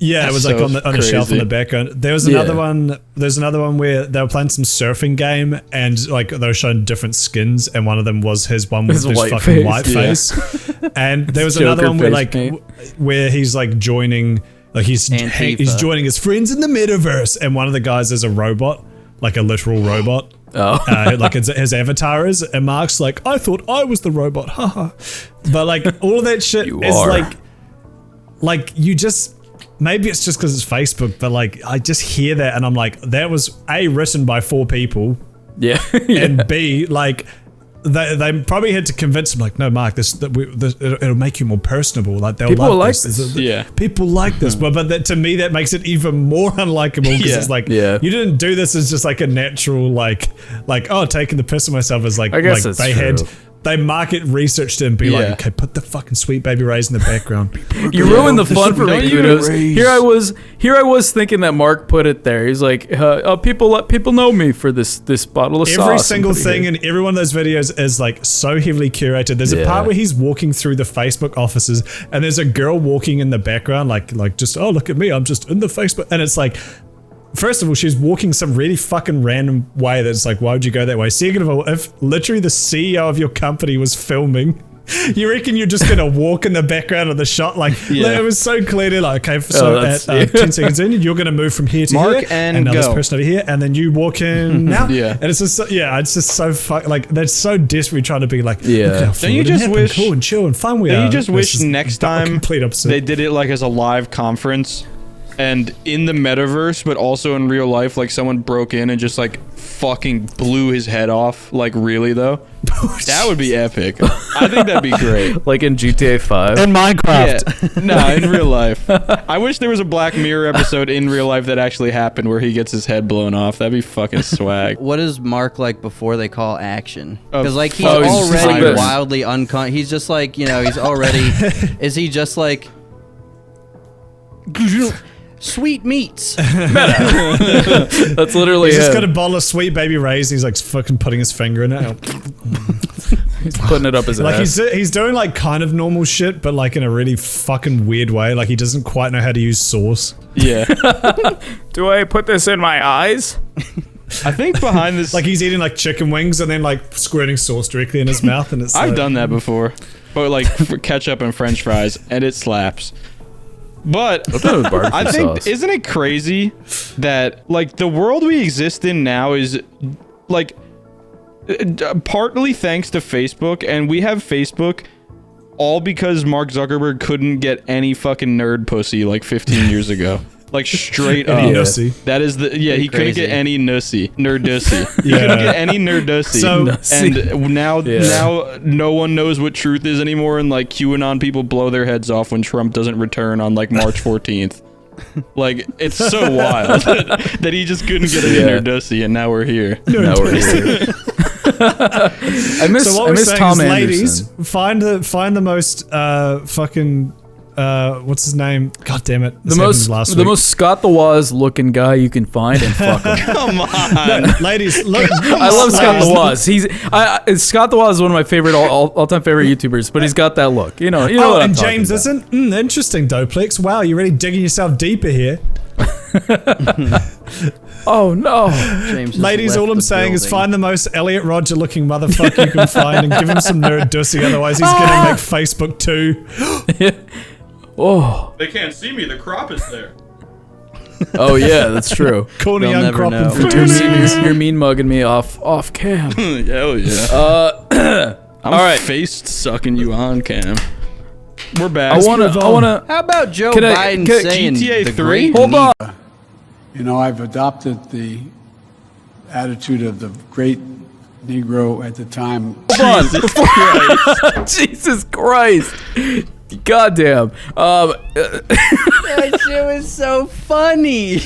Yeah, That's it was like so on a shelf in crazy. the background. There was another one. There's another one where they were playing some surfing game, and like they were showing different skins, and one of them was his one with His his white fucking face. white Yeah. face. And there was Joker another one where face like paint. where he's like joining, like he's Antifa. joining his friends in the metaverse, and one of the guys is a robot, like a literal robot. Oh. Like his avatar is, and Mark's like, I thought I was the robot, haha. But like all of that shit You is are. like you just, maybe it's just because it's Facebook, but like I just hear that and I'm like, that was A, written by 4 people, Yeah. and B, like they probably had to convince him, like, no, Mark, it'll make you more personable. Like they'll People love like this. Yeah. People like this, but that, to me, that makes it even more unlikable because Yeah. it's like, Yeah. you didn't do this as just like a natural, like oh, taking the piss of myself as like, I guess like that's true. they market researched it and be Yeah. like, okay, put the fucking Sweet Baby Rays in the background. You ruined the fun for me, Don't you Kudos. raise- Here I was thinking that Mark put it there. He's like, people know me for this bottle of sauce. Every I'm single putting thing here." in every one of those videos is like so heavily curated. There's a Yeah. part where he's walking through the Facebook offices and there's a girl walking in the background, like just, oh, look at me, I'm just in the Facebook. And it's like, first of all, she's walking some really fucking random way that's like, why would you go that way? Second of all, if literally the CEO of your company was filming, you reckon you're just gonna walk in the background of the shot? Like, Yeah. it was so clearly like, okay, so that's- at 10 seconds in, you're gonna move from here to Mark here, and now this go. person over here, and then you walk in now. Yeah. And it's just so, it's just so like that's so desperately trying to be like, Yeah. look how Don't you fluid and just hip and wish- cool and chill and fun we Don't are. you just wish versus next the time complete opposite. they did it like as a live conference and in the metaverse, but also in real life, like someone broke in and just like fucking blew his head off, like really though? That would be epic. I think that'd be great. Like in GTA 5. in Minecraft. Yeah, no, in real life. I wish there was a Black Mirror episode in real life that actually happened where he gets his head blown off. That'd be fucking swag. What is Mark like before they call action? Because like he's Oh, he's just like already this. wildly unconscious. He's just like, you know, he's already. Is he just like sweet meats? That's literally He's just him. got a bottle of Sweet Baby Rays. He's like fucking putting his finger in it. He's putting it up his Like ass. he's doing like kind of normal shit, but like in a really fucking weird way. Like he doesn't quite know how to use sauce. Yeah. Do I put this in my eyes? I think behind this, Like he's eating like chicken wings and then like squirting sauce directly in his mouth, and it's I've like, done that before, but like for ketchup and French fries, and it slaps. But thought it was barbecue I think, sauce. isn't it crazy that like the world we exist in now is like partly thanks to Facebook, and we have Facebook all because Mark Zuckerberg couldn't get any fucking nerd pussy like 15 years ago. Like straight up. Any nussy. That is the he couldn't crazy. get any nussy nerdussy. He Yeah. couldn't get any nerdussy. So- Nussy. And now Yeah. now no one knows what truth is anymore, and like QAnon people blow their heads off when Trump doesn't return on like March 14th. Like it's so wild that he just couldn't get any Yeah. nerdussy, and now we're here. Now we're here. I miss, So what I we're miss saying Tom is, Anderson. ladies, find the most fucking what's his name? God damn it! This happened The most Scott the Waz looking guy you can find and fuck him. Come on. ladies, look. I love Scott the Waz. Scott the Waz is one of my favorite all-time favorite YouTubers, but he's got that look. You know Oh, what I'm and talking James about. isn't. Interesting, Doplex. Wow, you're really digging yourself deeper here. Oh no. James has Ladies, left all I'm the saying is building. find the most Elliot Rodger looking motherfucker you can find and give him some nerd dussy, otherwise he's gonna make Facebook too. Oh. They can't see me. The crop is there. Oh yeah, that's true. Corny They'll young never crop know. and You're dussy. you're mean mugging me off cam. Hell yeah. I'm all right. face sucking you on cam. We're back. I wanna. How about Joe Can I- Biden can I- saying GTA the 3? great Hold on. You know, I've adopted the attitude of the great Negro at the time. Hold on. Jesus Christ. Goddamn. That shit was so funny.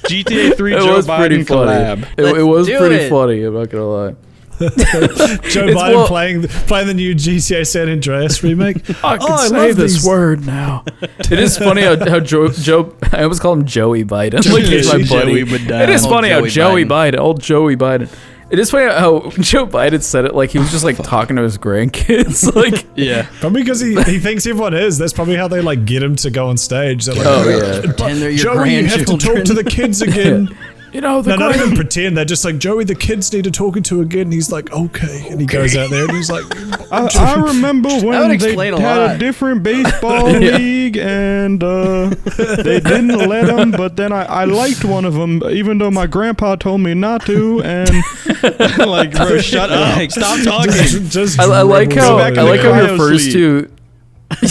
GTA 3 It Joe was pretty Biden funny. collab. It Let's was do pretty it. funny. I'm not gonna lie. Joe Biden playing the new GTA San Andreas remake. I can say this word now. It is funny how Joe I almost call him Joey Biden. Like he's my buddy. It is funny how Joey Biden, old Joey Biden. It is funny how Joe Biden said it like he was just like talking to his grandkids. Like, yeah, probably because he thinks everyone is. That's probably how they like get him to go on stage. They're like, Joey, you have to talk to the kids again. You know, not even pretend. They're just like, Joey, the kids need to talking to again. And he's like, okay. And he goes out there and he's like, I remember when they had a different baseball league and they didn't let them, but then I liked one of them, even though my grandpa told me not to. And like, bro, shut up. Like, stop talking. I like how he refers to.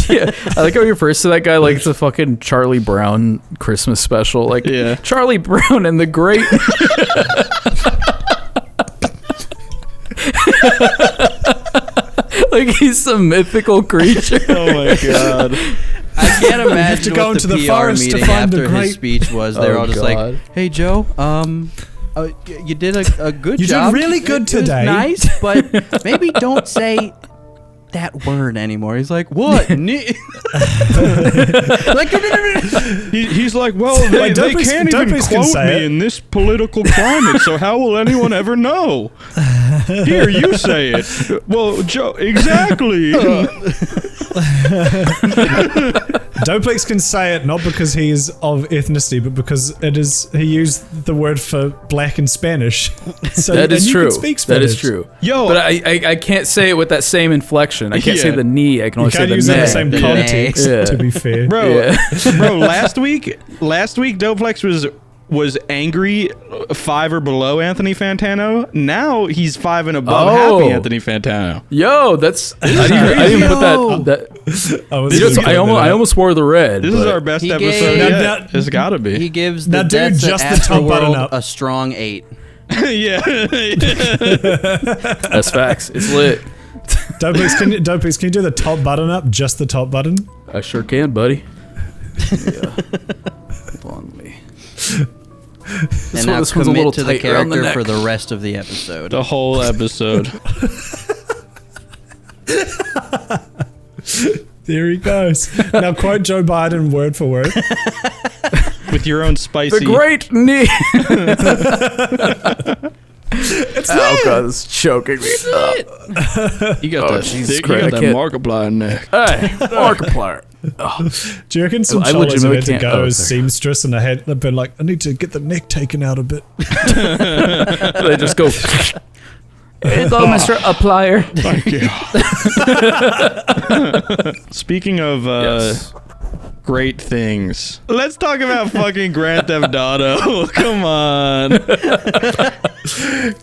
Yeah, I like how he refers to that guy like it's a fucking Charlie Brown Christmas special. Like, Charlie Brown and the Great. Like he's some mythical creature. Oh my god. I can't imagine what the PR meeting after his speech was. They were all just like, "Hey Joe, you did a good job. You did really good today. It was nice, but maybe don't say that word anymore." He's like, "What?" Like, he's like, "Well, they can't even quote me in this political climate, so how will anyone ever know? Here, you say it." Well, Joe, exactly. Doplex can say it not because he's of ethnicity, but because he used the word for black in Spanish. So that is true. That is true. Yo, but I can't say it with that same inflection. I can't say the knee. I can only say the use it in the same context. To be fair, bro. Last week, Doplex was angry 5 or below Anthony Fantano. Now he's 5 and above happy Anthony Fantano. Yo, that's I didn't put that. I almost wore the red. This is our best episode yet. It's got to be. He gives the Deaths at Astroworld a strong 8. Yeah. That's facts. It's lit. Doplex, can you do the top button up? Just the top button? I sure can, buddy. Yeah. Hold on, me. And now commit to the character for the rest of the episode. The whole episode. There he goes. Now quote Joe Biden word for word. With your own spicy... The great knee. Oh god, this is choking me up. You got that Markiplier neck. Hey, Markiplier. Do you reckon some cholas had to go as seamstress and they've been like, I need to get the neck taken out a bit. They just go, here you go, Mr. Applier. Thank you. Speaking of great things, let's talk about fucking Grand Theft Auto. Come on.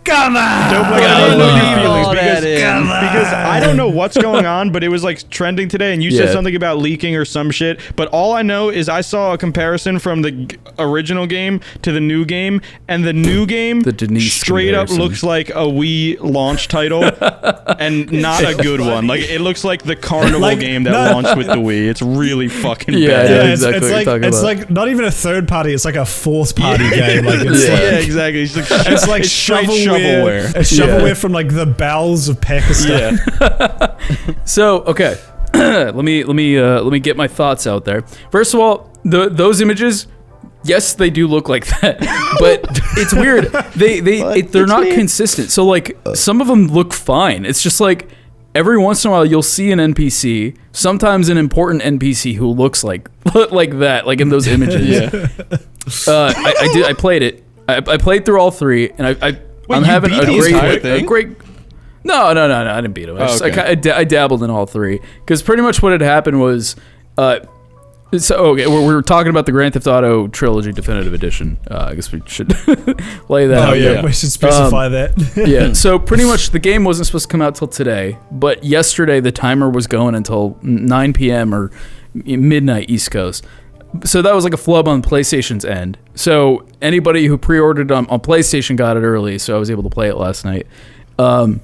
Come on. Because I don't know what's going on, but it was like trending today, and you said something about leaking or some shit. But all I know is I saw a comparison from the original game to the new game, and the new game straight up looks like a Wii launch title, and not a good one. Like it looks like the Carnival game that launched with the Wii. It's really fucking bad. Yeah, exactly. It's like not even a third party. It's like a fourth party game. Like exactly. It's like shovelware. A shovelware from like the bowels of Pakistan. Yeah. So okay, let me get my thoughts out there. First of all, those images, yes, they do look like that, but it's weird. They're not consistent. So like some of them look fine. It's just like every once in a while you'll see an NPC, sometimes an important NPC who looks like that, like in those images. I played it. I played through all 3, and I'm having a great. No, I didn't beat him. I dabbled in all 3 because pretty much what had happened was, we're talking about the Grand Theft Auto Trilogy Definitive Edition. I guess we should lay that out. Yeah, we should specify that. Yeah, so pretty much the game wasn't supposed to come out till today, but yesterday the timer was going until 9 p.m. or midnight East Coast. So that was like a flub on PlayStation's end. So anybody who pre-ordered on PlayStation got it early, so I was able to play it last night. And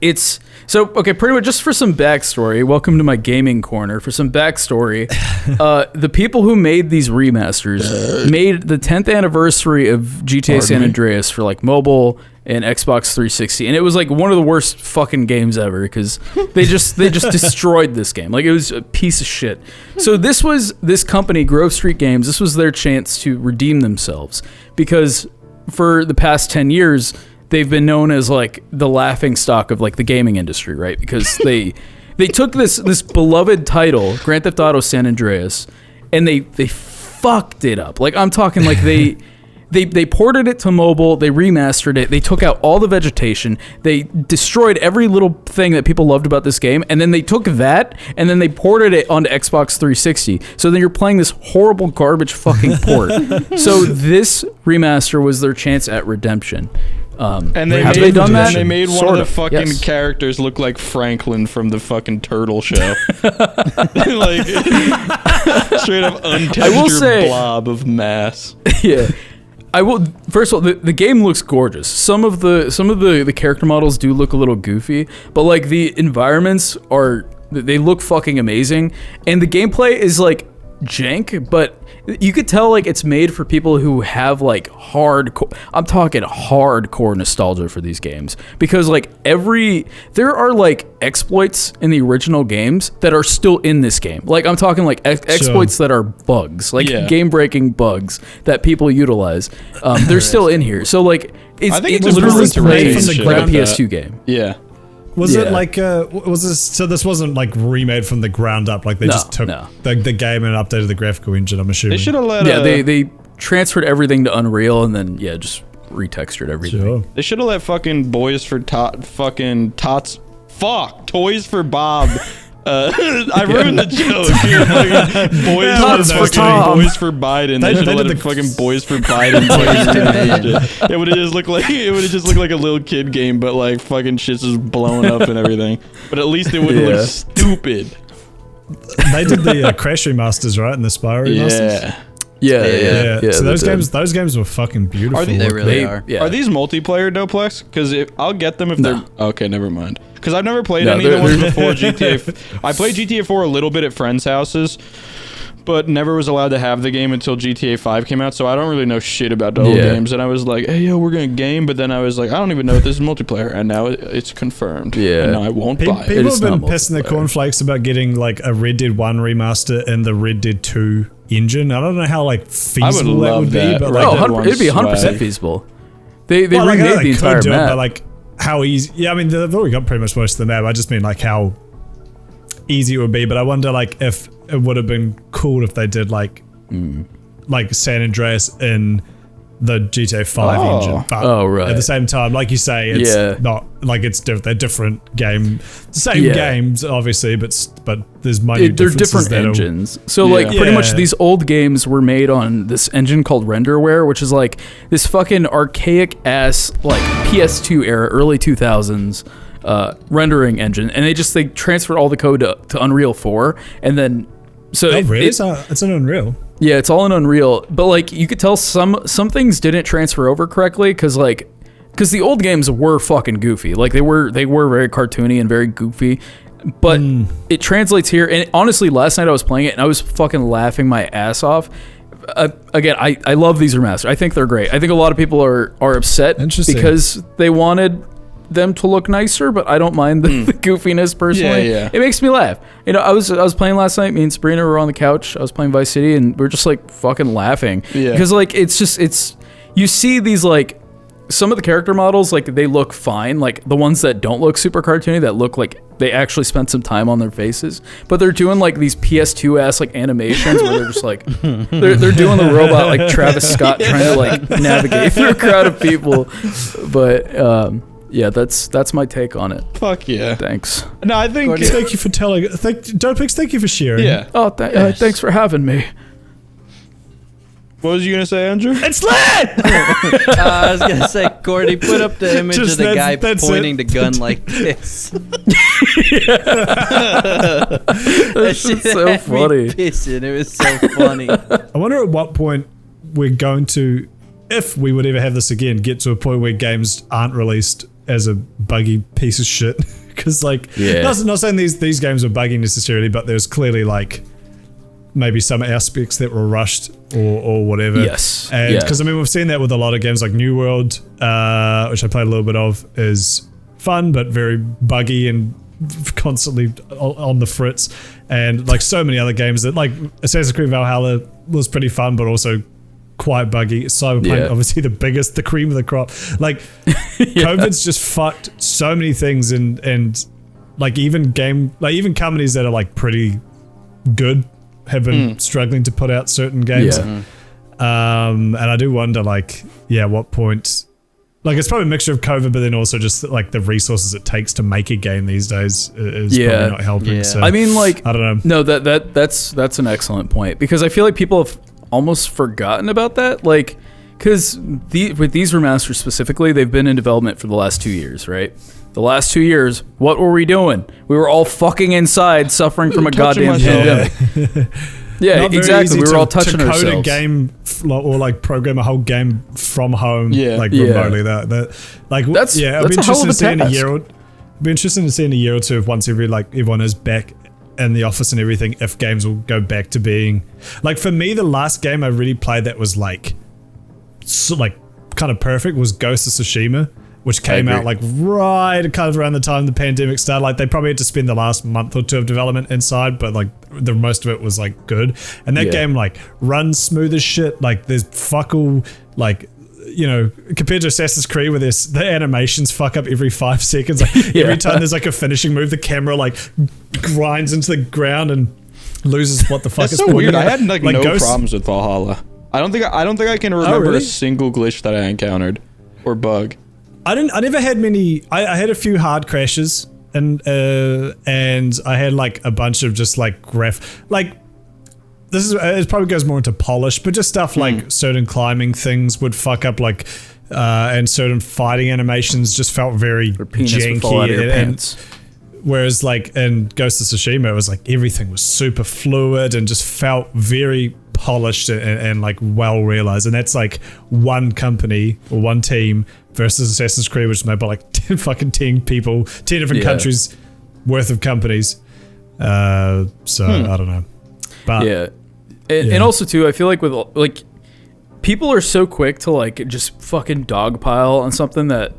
it's pretty much just for some backstory. Welcome to my gaming corner. For some backstory, the people who made these remasters made the 10th anniversary of GTA San Andreas for like mobile and Xbox 360, and it was like one of the worst fucking games ever because they just destroyed this game. Like, it was a piece of shit. So this company, Grove Street Games, this was their chance to redeem themselves, because for the past 10 years they've been known as like the laughing stock of like the gaming industry, right? Because they took this beloved title, Grand Theft Auto San Andreas, and they fucked it up. Like, I'm talking like they ported it to mobile, they remastered it, they took out all the vegetation, they destroyed every little thing that people loved about this game, and then they took that and then they ported it onto Xbox 360. So then you're playing this horrible garbage fucking port. So this remaster was their chance at redemption. And have they done that? And they made one Sort of the fucking yes. characters look like Franklin from the fucking Turtle Show. Like, straight up untextured blob of mass. Yeah. I will. First of all, the game looks gorgeous. Some of the character models do look a little goofy, but like the environments they look fucking amazing, and the gameplay is like jank, but you could tell like it's made for people who have like hardcore. I'm talking hardcore nostalgia for these games, because like there are like exploits in the original games that are still in this game. Like, I'm talking like exploits that are bugs, like game breaking bugs that people utilize. They're still in here. So like I think it's it's literally important to played raise like shit a like that. PS2 game. Yeah. Was it like was this, so this wasn't like remade from the ground up, like they just took the game and updated the graphical engine, I'm assuming? They should have let they transferred everything to Unreal and then just retextured everything. Sure. They should have let fucking Toys for Bob. I ruined the joke. Boys for Biden. They should have let fucking Boys for Biden. It would have just looked like a little kid game, but like fucking shit's just blown up and everything. But at least it wouldn't look stupid. They did the Crash remasters, right? And the Spyro remasters. Yeah. So those games were fucking beautiful. They really are. Are these multiplayer, Doplex? Because I'll get them if they're okay. Never mind. Because I've never played any of the ones before GTA. I played GTA 4 a little bit at friends' houses, but never was allowed to have the game until GTA 5 came out. So I don't really know shit about the old games. And I was like, hey, yo, we're gonna game. But then I was like, I don't even know if this is multiplayer. And now it's confirmed. Yeah. And now I won't buy it. People have been pissing their cornflakes about getting like a Red Dead 1 remaster in the Red Dead 2 engine. I don't know how like feasible that would be, but like it'd be 100% feasible. They remade the entire map. But like how easy? Yeah, I mean they've already got pretty much most of the map. I just mean like how easy it would be. But I wonder like if it would have been cool if they did like San Andreas in the GTA 5 engine. But right. At the same time, like you say, it's not like they're different same games obviously, but there's minor they're differences. Different engines. So like pretty much these old games were made on this engine called Renderware, which is like this fucking archaic ass like PS2 era, early 2000s rendering engine, and they transferred all the code to Unreal 4, and then really? It's an Unreal. Yeah, it's all in Unreal, but like you could tell some things didn't transfer over correctly because the old games were fucking goofy. Like they were very cartoony and very goofy, but it translates here. And honestly, last night I was playing it and I was fucking laughing my ass off. Again, I love these remasters. I think they're great. I think a lot of people are upset because they wanted them to look nicer, but I don't mind the goofiness personally. It makes me laugh. You know, I was playing last night. Me and Sabrina were on the couch. I was playing Vice City, and we are just like fucking laughing because like it's you see these like some of the character models, like they look fine, like the ones that don't look super cartoony, that look like they actually spent some time on their faces, but they're doing like these PS2 ass like animations where they're just like they're doing the robot like Travis Scott trying to like navigate through a crowd of people, but yeah, that's my take on it. Fuck yeah. Thanks. No, I think... Thank you for telling... Dopix, thank you for sharing. Yeah. Oh, thanks for having me. What was you going to say, Andrew? It's lit! I was going to say, Cordy, put up the image of the guy pointing the gun like this. That's so funny. Pissing. It was so funny. I wonder at what point we're going to, if we would ever have this again, get to a point where games aren't released as a buggy piece of shit. Because like, not saying these games are buggy necessarily, but there's clearly like maybe some aspects that were rushed or whatever. Yes. And because I mean, we've seen that with a lot of games like New World, which I played a little bit of, is fun but very buggy and constantly on the fritz. And like so many other games that, like Assassin's Creed Valhalla was pretty fun but also quite buggy. Cyberpunk, obviously the cream of the crop. Like COVID's just fucked so many things, and like even companies that are like pretty good have been struggling to put out certain games. And I do wonder, like, what point, like, it's probably a mixture of COVID, but then also just like the resources it takes to make a game these days is probably not helping. So I mean, like, I don't know. No, that's an excellent point, because I feel like people have almost forgotten about that. Like, because with these remasters specifically, they've been in development for the last 2 years, right? The last 2 years, what were we doing? We were all fucking inside, suffering from a goddamn pandemic. Yeah, exactly. We were all touching to ourselves. code a game or like program a whole game from home, like remotely. That's I'd be interested to see in a year. Be interesting to see in a year or two, if once everyone is back in the office and everything, if games will go back to being like, for me, the last game I really played that was like kind of perfect was Ghost of Tsushima, which came out like right kind of around the time the pandemic started. Like they probably had to spend the last month or two of development inside, but like the most of it was like good. And that game like runs smooth as shit. Like there's fuck all, like, you know, compared to Assassin's Creed where the animations fuck up every 5 seconds. Like every time there's like a finishing move, the camera like grinds into the ground and loses what the fuck. That's so weird. I had like no problems with Valhalla. I don't think I can remember a single glitch that I encountered or bug. I never had many. I had a few hard crashes, and I had like a bunch of just like it probably goes more into polish, but just stuff like certain climbing things would fuck up, like and certain fighting animations just felt very janky. And whereas like in Ghost of Tsushima, it was like everything was super fluid and just felt very polished and like well realized. And that's like one company or one team versus Assassin's Creed, which is made by like 10 people, 10 different countries worth of companies. I don't know. But and also too, I feel like with like people are so quick to like just fucking dogpile on something that,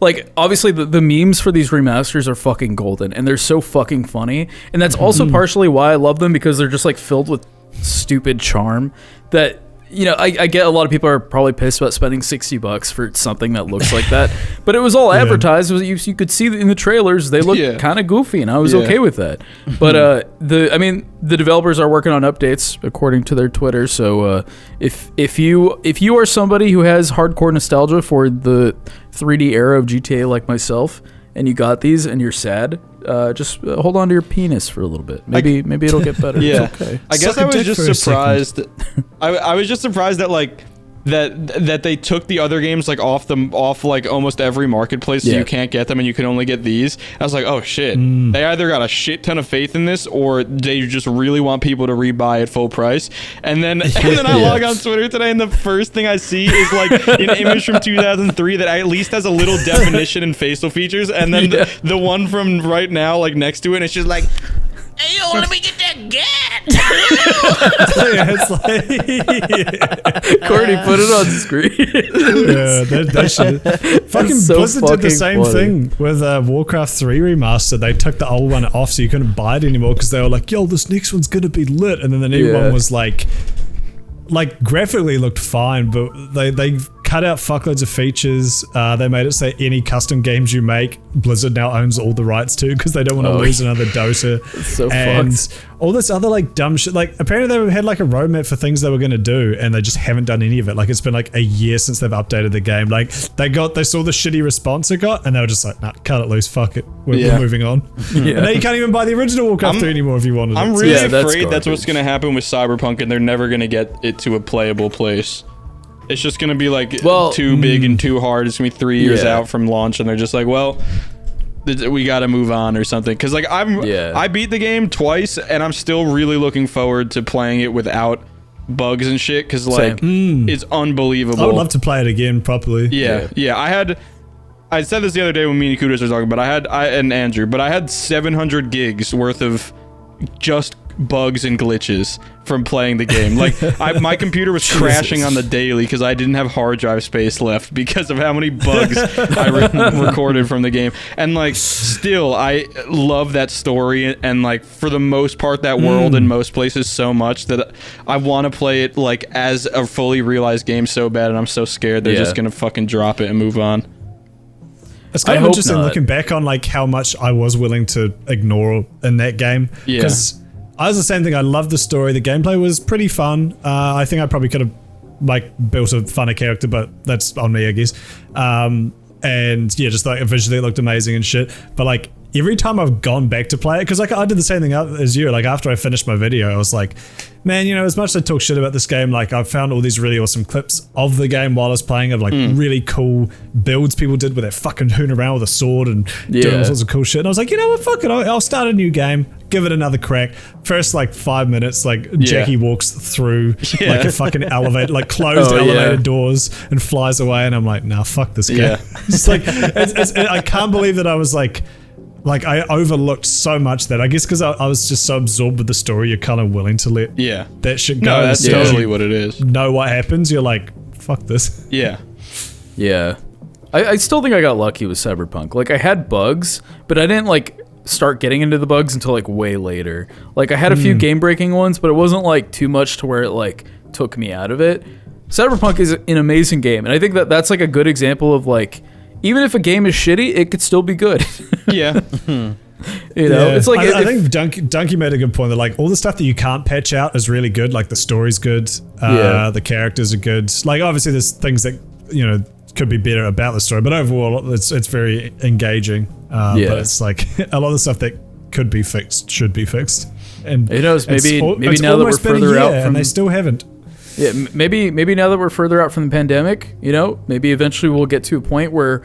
like, obviously the memes for these remasters are fucking golden and they're so fucking funny, and that's also partially why I love them, because they're just like filled with stupid charm that, you know, I get a lot of people are probably pissed about spending $60 for something that looks like that, but it was all advertised. You could see in the trailers they look kind of goofy, and I was okay with that. But the developers are working on updates according to their Twitter. So if you are somebody who has hardcore nostalgia for the 3D era of GTA like myself, and you got these and you're sad, just hold on to your penis for a little bit. Maybe it'll get better. It's okay. I guess I was just surprised. I was just surprised that like that they took the other games like off like almost every marketplace, so you can't get them and you can only get these. I was like, oh shit. They either got a shit ton of faith in this, or they just really want people to rebuy at full price. And then I log on Twitter today, and the first thing I see is like an image from 2003 that at least has a little definition and facial features, and then the one from right now like next to it, and it's just like, hey yo, let me get that gat. It's like Courtney, put it on screen. That shit. Fucking so Blizzard did the same funny. thing with Warcraft 3 remaster. They took the old one off so you couldn't buy it anymore, because they were like, yo, this next one's gonna be lit, and then the new one was like graphically looked fine, but they cut out fuckloads of features. They made it say any custom games you make, Blizzard now owns all the rights to, because they don't want to lose another Dota. That's so and fucked. All this other like dumb shit. Like apparently they had like a roadmap for things they were going to do, and they just haven't done any of it. Like it's been like a year since they've updated the game. Like they saw the shitty response it got, and they were just like, nah, cut it loose, fuck it, we're moving on. And now you can't even buy the original Warcraft 3 anymore if you wanted it. I'm really afraid that's what's going to happen with Cyberpunk, and they're never going to get it to a playable place. It's just going to be like too big and too hard. It's going to be 3 years out from launch, and they're just like, well, we got to move on or something. Because like I beat the game twice, and I'm still really looking forward to playing it without bugs and shit, because like it's unbelievable. I would love to play it again properly. I said this the other day when me and Kudos were talking, but I had 700 gigs worth of just bugs and glitches from playing the game. Like my computer was crashing on the daily because I didn't have hard drive space left because of how many bugs I recorded from the game. And like still I love that story, and like for the most part that world in most places so much that I want to play it like as a fully realized game so bad, and I'm so scared they're just gonna fucking drop it and move on. It's kind of interesting looking back on like how much I was willing to ignore in that game. Because I was the same thing. I loved the story. The gameplay was pretty fun. I think I probably could have like built a funner character, but that's on me, I guess. And yeah, just like visually it looked amazing and shit. But like every time I've gone back to play it, because like I did the same thing as you. Like after I finished my video, I was like, man, you know, as much as I talk shit about this game, like I've found all these really awesome clips of the game while I was playing, of like really cool builds people did with that fucking hooning around with a sword and doing all sorts of cool shit. And I was like, you know what, fuck it, I'll start a new game, give it another crack. First like 5 minutes, like Jackie walks through like a fucking elevator, like closed elevator doors and flies away, and I'm like, nah, fuck this game. It's like I can't believe that I was like I overlooked so much that I guess because I was just so absorbed with the story, you're kind of willing to let that shit go. No, that's totally what it is. Know what happens, you're like, fuck this. Yeah. I still think I got lucky with Cyberpunk. Like I had bugs, but I didn't like start getting into the bugs until like way later. Like I had a few game breaking ones, but it wasn't like too much to where it like took me out of it. Cyberpunk is an amazing game, and I think that's like a good example of like, even if a game is shitty, it could still be good. You know, it's like I think Donkey made a good point that like all the stuff that you can't patch out is really good. Like the story's good, the characters are good. Like obviously there's things that you know could be better about the story, but overall it's very engaging. But it's like a lot of the stuff that could be fixed should be fixed. And who knows? Maybe now that we're further out from, and they still haven't. Yeah, maybe now that we're further out from the pandemic, you know, maybe eventually we'll get to a point where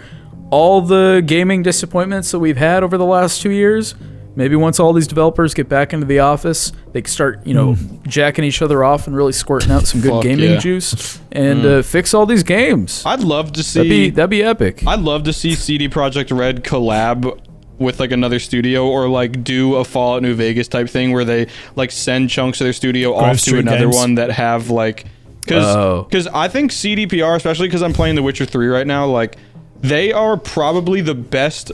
all the gaming disappointments that we've had over the last 2 years, maybe once all these developers get back into the office, they can start, you know, jacking each other off and really squirting out some good gaming juice and fix all these games. I'd love to see that'd be epic. I'd love to see CD Projekt Red collab with like another studio, or like do a Fallout New Vegas type thing where they like send chunks of their studio off to another one that have like, because I think CDPR, especially because I'm playing The Witcher 3 right now, like they are probably the best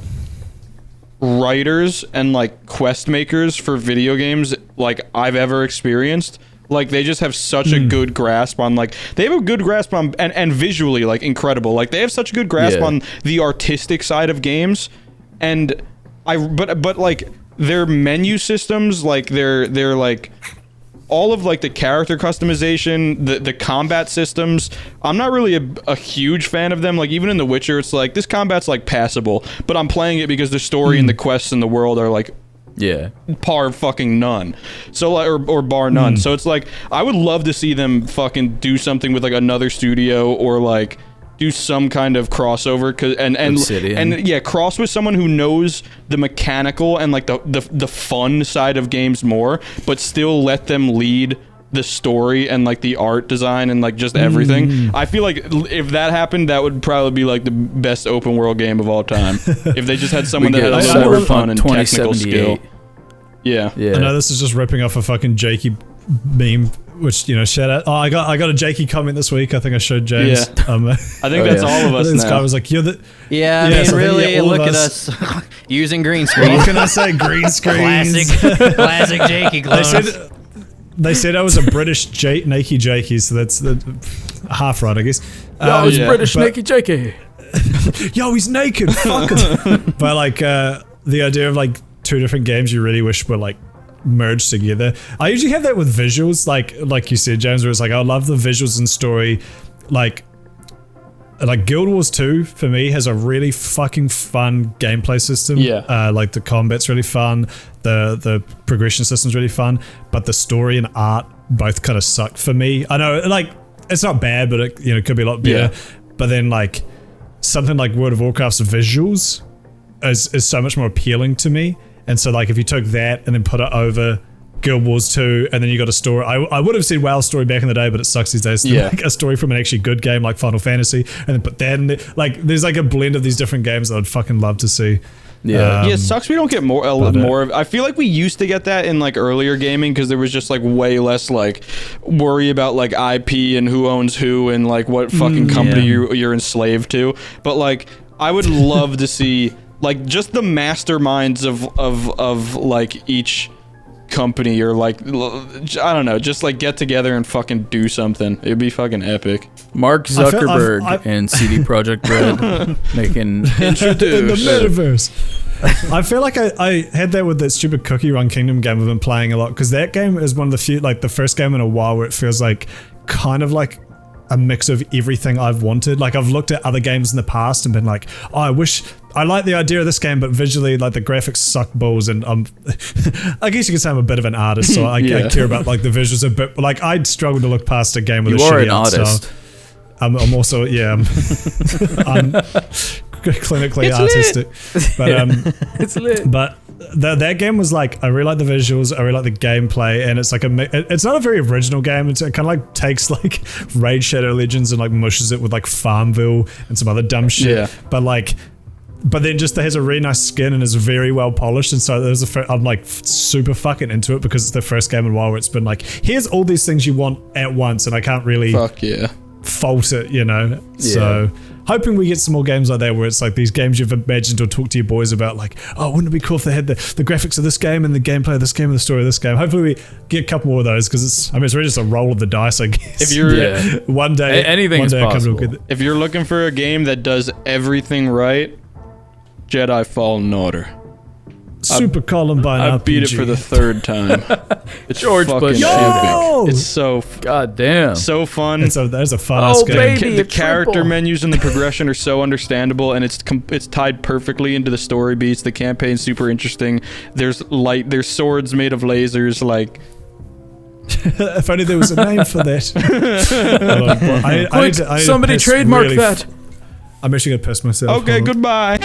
writers and like quest makers for video games like I've ever experienced. Like they just have such a good grasp on like, they have a good grasp on and visually like incredible. Like they have such a good grasp on the artistic side of games. And but like their menu systems, like they're like all of like the character customization, the combat systems, I'm not really a huge fan of them. Like even in The Witcher, it's like this combat's like passable, but I'm playing it because the story and the quests in the world are like par fucking none. So like or bar none. So it's like I would love to see them fucking do something with like another studio, or like do some kind of crossover, and cross with someone who knows the mechanical and like the fun side of games more, but still let them lead the story and like the art design and like just everything. I feel like if that happened, that would probably be like the best open world game of all time. If they just had someone that had a lot more fun and technical skill. Yeah. I know this is just ripping off a fucking Jakey meme, which, you know, shout out. Oh, I got a Jakey comment this week. I think I showed James. I think that's all of us this now. guy was like, "You're the." I mean, really, look at us using green screen. What can I say? Green screens. Classic Jakey clones. They said I was a British naked Jakey, so that's half right, I guess. Yo, he's British naked Jakey. Yo, he's naked. Fuck him. But like the idea of like two different games you really wish were like merged together. I usually have that with visuals, like you said, James, where it's like I love the visuals and story. Like Guild Wars 2 for me has a really fucking fun gameplay system. Like the combat's really fun, the progression system's really fun, but the story and art both kind of sucked for me. I know, like, it's not bad, but it, you know, could be a lot better. But then like something like World of Warcraft's visuals is so much more appealing to me. And so like if you took that and then put it over Guild Wars 2 and then you got a story, I would have said WoW's story back in the day, but it sucks these days to make a story from an actually good game like Final Fantasy and then put that in there. Like there's like a blend of these different games that I'd fucking love to see. Yeah. Yeah, it sucks we don't get more of. I feel like we used to get that in like earlier gaming because there was just like way less like worry about like IP and who owns who and like what fucking company you're enslaved to. But like I would love to see like just the masterminds of like each company or like I don't know, just like get together and fucking do something. It'd be fucking epic. Mark Zuckerberg and CD Projekt Red making introduce in the metaverse. I feel like I had that with that stupid Cookie Run Kingdom game I've been playing a lot because that game is one of the few, like the first game in a while where it feels like kind of like a mix of everything I've wanted. Like I've looked at other games in the past and been like, oh, I wish I like the idea of this game, but visually, like the graphics suck balls, and I guess you could say I'm a bit of an artist, so I care about like the visuals a bit. But like I'd struggle to look past a game with a shitty art style. I'm also I'm clinically it's artistic, lit. but it's lit. But that game was like I really like the visuals, I really like the gameplay, and it's like it's not a very original game. It kind of like takes like Raid Shadow Legends and like mushes it with like Farmville and some other dumb shit. Yeah. But then just has a really nice skin and is very well polished, and so I'm like super fucking into it because it's the first game in a while where it's been like, here's all these things you want at once, and I can't really fault it, you know. Yeah. So hoping we get some more games like that where it's like these games you've imagined or talked to your boys about, like, oh, wouldn't it be cool if they had the graphics of this game and the gameplay of this game and the story of this game. Hopefully we get a couple more of those because it's really just a roll of the dice, I guess. If you're one day anything is possible. If you're looking for a game that does everything right, Jedi Fallen Order. Super Columbine I RPG. beat it for the third time. It's George fucking Bush. epic. It's so goddamn so fun. There's a fun ass game. baby, The a character triple. menus and the progression are so understandable, and it's tied perfectly into the story beats. The campaign's super interesting. There's swords made of lasers. Like, if only there was a name for that. Quick, somebody trademark that. I'm actually gonna piss myself. okay, goodbye.